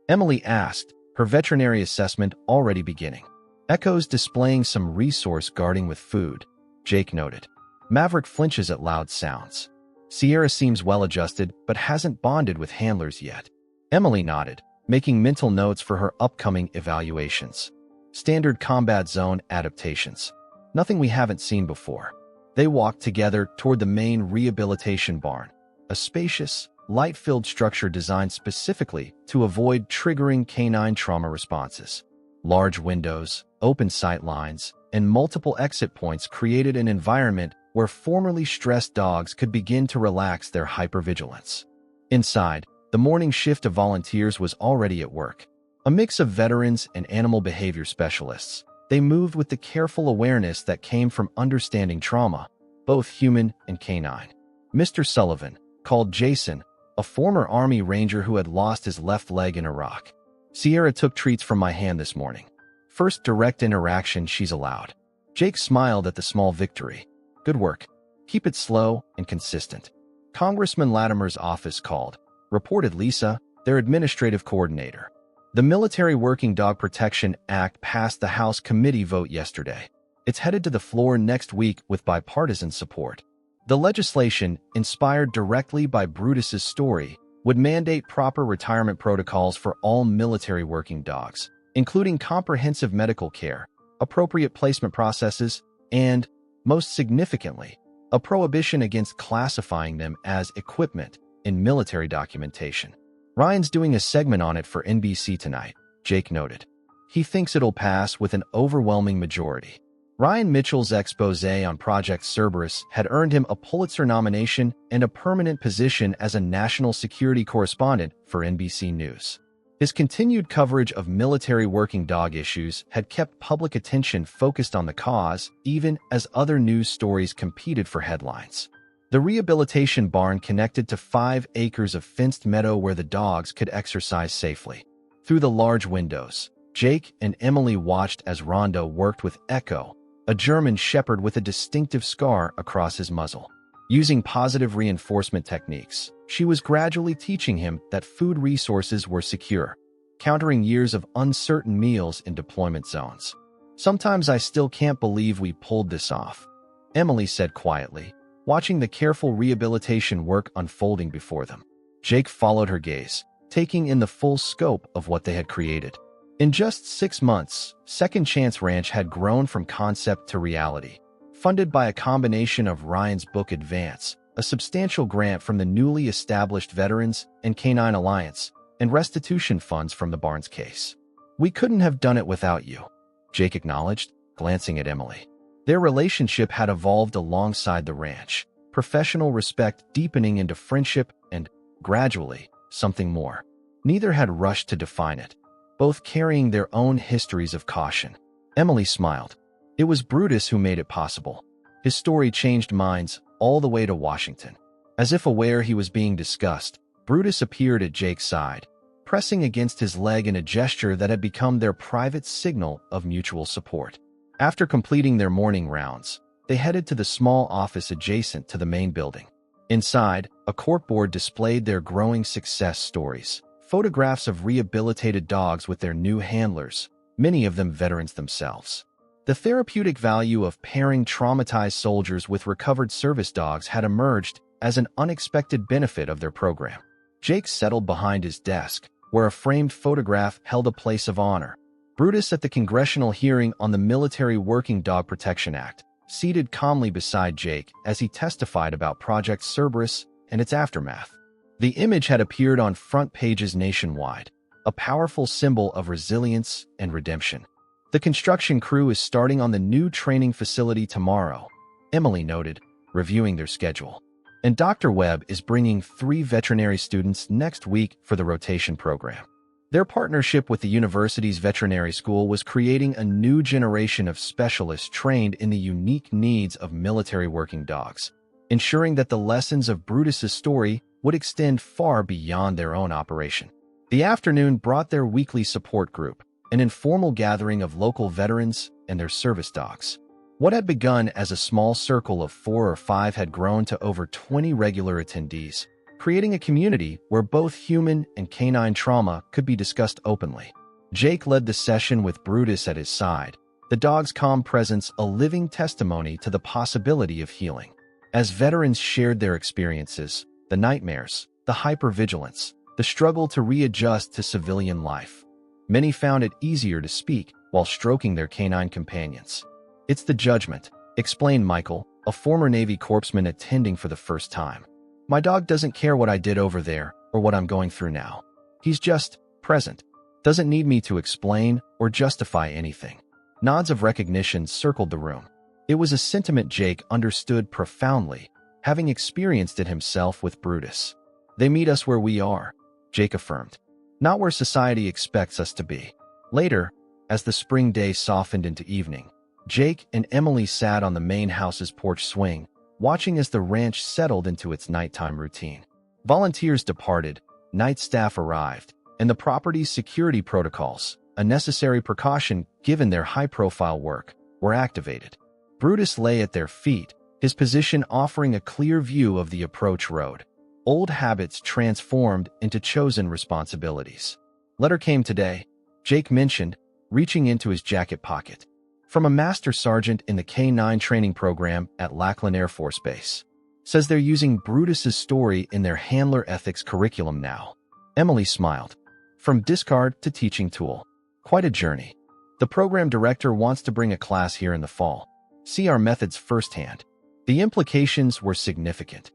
Emily asked, her veterinary assessment already beginning. "Echo's displaying some resource guarding with food," Jake noted. "Maverick flinches at loud sounds. Sierra seems well-adjusted but hasn't bonded with handlers yet." Emily nodded, making mental notes for her upcoming evaluations. "Standard combat zone adaptations. Nothing we haven't seen before." They walked together toward the main rehabilitation barn, a spacious, light-filled structure designed specifically to avoid triggering canine trauma responses. Large windows, open sight lines, and multiple exit points created an environment where formerly stressed dogs could begin to relax their hypervigilance. Inside, the morning shift of volunteers was already at work. A mix of veterans and animal behavior specialists, they moved with the careful awareness that came from understanding trauma, both human and canine. Mr. Sullivan, called Jason, a former Army Ranger who had lost his left leg in Iraq. "Sierra took treats from my hand this morning. First direct interaction she's allowed." Jake smiled at the small victory. "Good work. Keep it slow and consistent." Congressman Latimer's office called, reported Lisa, their administrative coordinator. The Military Working Dog Protection Act passed the House committee vote yesterday. It's headed to the floor next week with bipartisan support. The legislation, inspired directly by Brutus's story, would mandate proper retirement protocols for all military working dogs, including comprehensive medical care, appropriate placement processes, and, most significantly, a prohibition against classifying them as equipment in military documentation. "Ryan's doing a segment on it for NBC tonight," Jake noted. "He thinks it'll pass with an overwhelming majority." Ryan Mitchell's expose on Project Cerberus had earned him a Pulitzer nomination and a permanent position as a national security correspondent for NBC News. His continued coverage of military working dog issues had kept public attention focused on the cause, even as other news stories competed for headlines. The rehabilitation barn connected to 5 acres of fenced meadow where the dogs could exercise safely. Through the large windows, Jake and Emily watched as Rondo worked with Echo, a German shepherd with a distinctive scar across his muzzle. Using positive reinforcement techniques, she was gradually teaching him that food resources were secure, countering years of uncertain meals in deployment zones. "Sometimes I still can't believe we pulled this off," Emily said quietly, watching the careful rehabilitation work unfolding before them. Jake followed her gaze, taking in the full scope of what they had created. In just 6 months, Second Chance Ranch had grown from concept to reality. Funded by a combination of Ryan's Book Advance, a substantial grant from the newly established Veterans and Canine Alliance, and restitution funds from the Barnes case. "We couldn't have done it without you," Jake acknowledged, glancing at Emily. Their relationship had evolved alongside the ranch, professional respect deepening into friendship and, gradually, something more. Neither had rushed to define it, both carrying their own histories of caution. Emily smiled. It was Brutus who made it possible. His story changed minds all the way to Washington. As if aware he was being discussed, Brutus appeared at Jake's side, pressing against his leg in a gesture that had become their private signal of mutual support. After completing their morning rounds, they headed to the small office adjacent to the main building. Inside, a corkboard displayed their growing success stories, photographs of rehabilitated dogs with their new handlers, many of them veterans themselves. The therapeutic value of pairing traumatized soldiers with recovered service dogs had emerged as an unexpected benefit of their program. Jake settled behind his desk, where a framed photograph held a place of honor. Brutus at the congressional hearing on the Military Working Dog Protection Act, seated calmly beside Jake as he testified about Project Cerberus and its aftermath. The image had appeared on front pages nationwide, a powerful symbol of resilience and redemption. "The construction crew is starting on the new training facility tomorrow," Emily noted, reviewing their schedule. "And Dr. Webb is bringing 3 veterinary students next week for the rotation program." Their partnership with the university's veterinary school was creating a new generation of specialists trained in the unique needs of military working dogs, ensuring that the lessons of Brutus's story would extend far beyond their own operation. The afternoon brought their weekly support group, an informal gathering of local veterans and their service dogs. What had begun as a small circle of 4 or 5 had grown to over 20 regular attendees, creating a community where both human and canine trauma could be discussed openly. Jake led the session with Brutus at his side, the dog's calm presence a living testimony to the possibility of healing. As veterans shared their experiences, the nightmares, the hypervigilance, the struggle to readjust to civilian life, many found it easier to speak while stroking their canine companions. "It's the judgment," explained Michael, a former Navy corpsman attending for the first time. "My dog doesn't care what I did over there or what I'm going through now. He's just present. Doesn't need me to explain or justify anything." Nods of recognition circled the room. It was a sentiment Jake understood profoundly, having experienced it himself with Brutus. "They meet us where we are," Jake affirmed, "not where society expects us to be." Later, as the spring day softened into evening, Jake and Emily sat on the main house's porch swing, watching as the ranch settled into its nighttime routine. Volunteers departed, night staff arrived, and the property's security protocols, a necessary precaution given their high-profile work, were activated. Brutus lay at their feet, his position offering a clear view of the approach road. Old habits transformed into chosen responsibilities. "Letter came today," Jake mentioned, reaching into his jacket pocket. "From a master sergeant in the K-9 training program at Lackland Air Force Base. Says they're using Brutus's story in their handler ethics curriculum now." Emily smiled. "From discard to teaching tool. Quite a journey. The program director wants to bring a class here in the fall. See our methods firsthand." The implications were significant,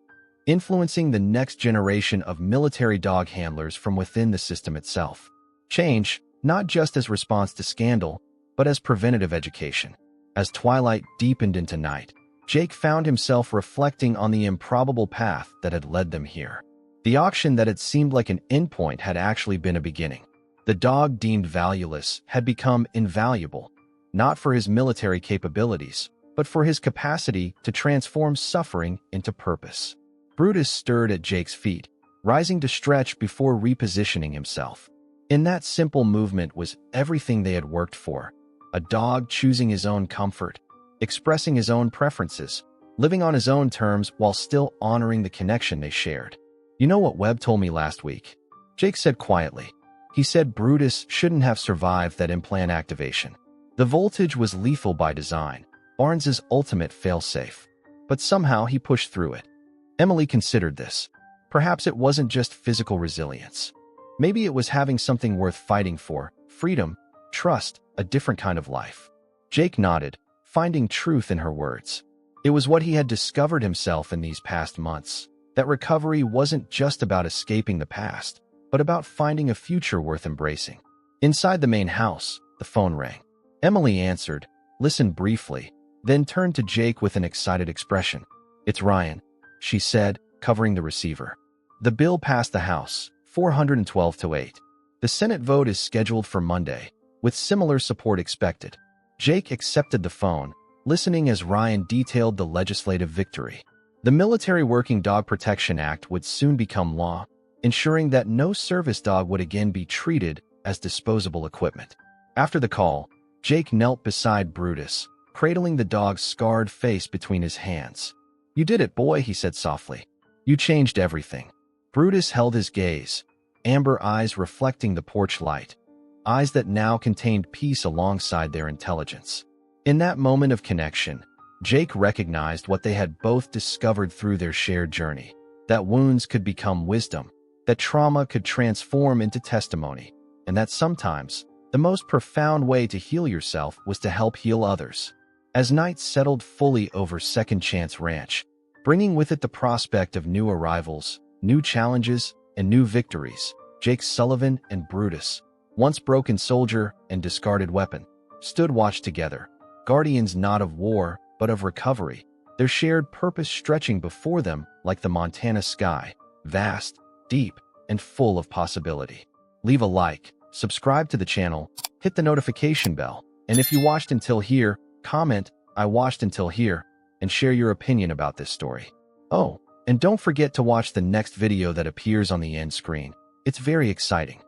influencing the next generation of military dog handlers from within the system itself. Change, not just as response to scandal, but as preventative education. As twilight deepened into night, Jake found himself reflecting on the improbable path that had led them here. The auction that had seemed like an endpoint had actually been a beginning. The dog deemed valueless had become invaluable, not for his military capabilities, but for his capacity to transform suffering into purpose. Brutus stirred at Jake's feet, rising to stretch before repositioning himself. In that simple movement was everything they had worked for. A dog choosing his own comfort, expressing his own preferences, living on his own terms while still honoring the connection they shared. "You know what Webb told me last week?" Jake said quietly. He said Brutus shouldn't have survived that implant activation. The voltage was lethal by design, Barnes's ultimate failsafe. But somehow he pushed through it. Emily considered this. Perhaps it wasn't just physical resilience. Maybe it was having something worth fighting for, freedom, trust, a different kind of life. Jake nodded, finding truth in her words. It was what he had discovered himself in these past months, that recovery wasn't just about escaping the past, but about finding a future worth embracing. Inside the main house, the phone rang. Emily answered, listened briefly, then turned to Jake with an excited expression. "It's Ryan," she said, covering the receiver. "The bill passed the House, 412 to 8. The Senate vote is scheduled for Monday, with similar support expected." Jake accepted the phone, listening as Ryan detailed the legislative victory. The Military Working Dog Protection Act would soon become law, ensuring that no service dog would again be treated as disposable equipment. After the call, Jake knelt beside Brutus, cradling the dog's scarred face between his hands. "You did it, boy," he said softly. "You changed everything." Brutus held his gaze, amber eyes reflecting the porch light, eyes that now contained peace alongside their intelligence. In that moment of connection, Jake recognized what they had both discovered through their shared journey, that wounds could become wisdom, that trauma could transform into testimony, and that sometimes the most profound way to heal yourself was to help heal others. As night settled fully over Second Chance Ranch, bringing with it the prospect of new arrivals, new challenges, and new victories, Jake Sullivan and Brutus, once broken soldier and discarded weapon, stood watch together, guardians not of war, but of recovery, their shared purpose stretching before them like the Montana sky, vast, deep, and full of possibility. Leave a like, subscribe to the channel, hit the notification bell, and if you watched until here, comment, "I watched until here," and share your opinion about this story. Oh, and don't forget to watch the next video that appears on the end screen. It's very exciting.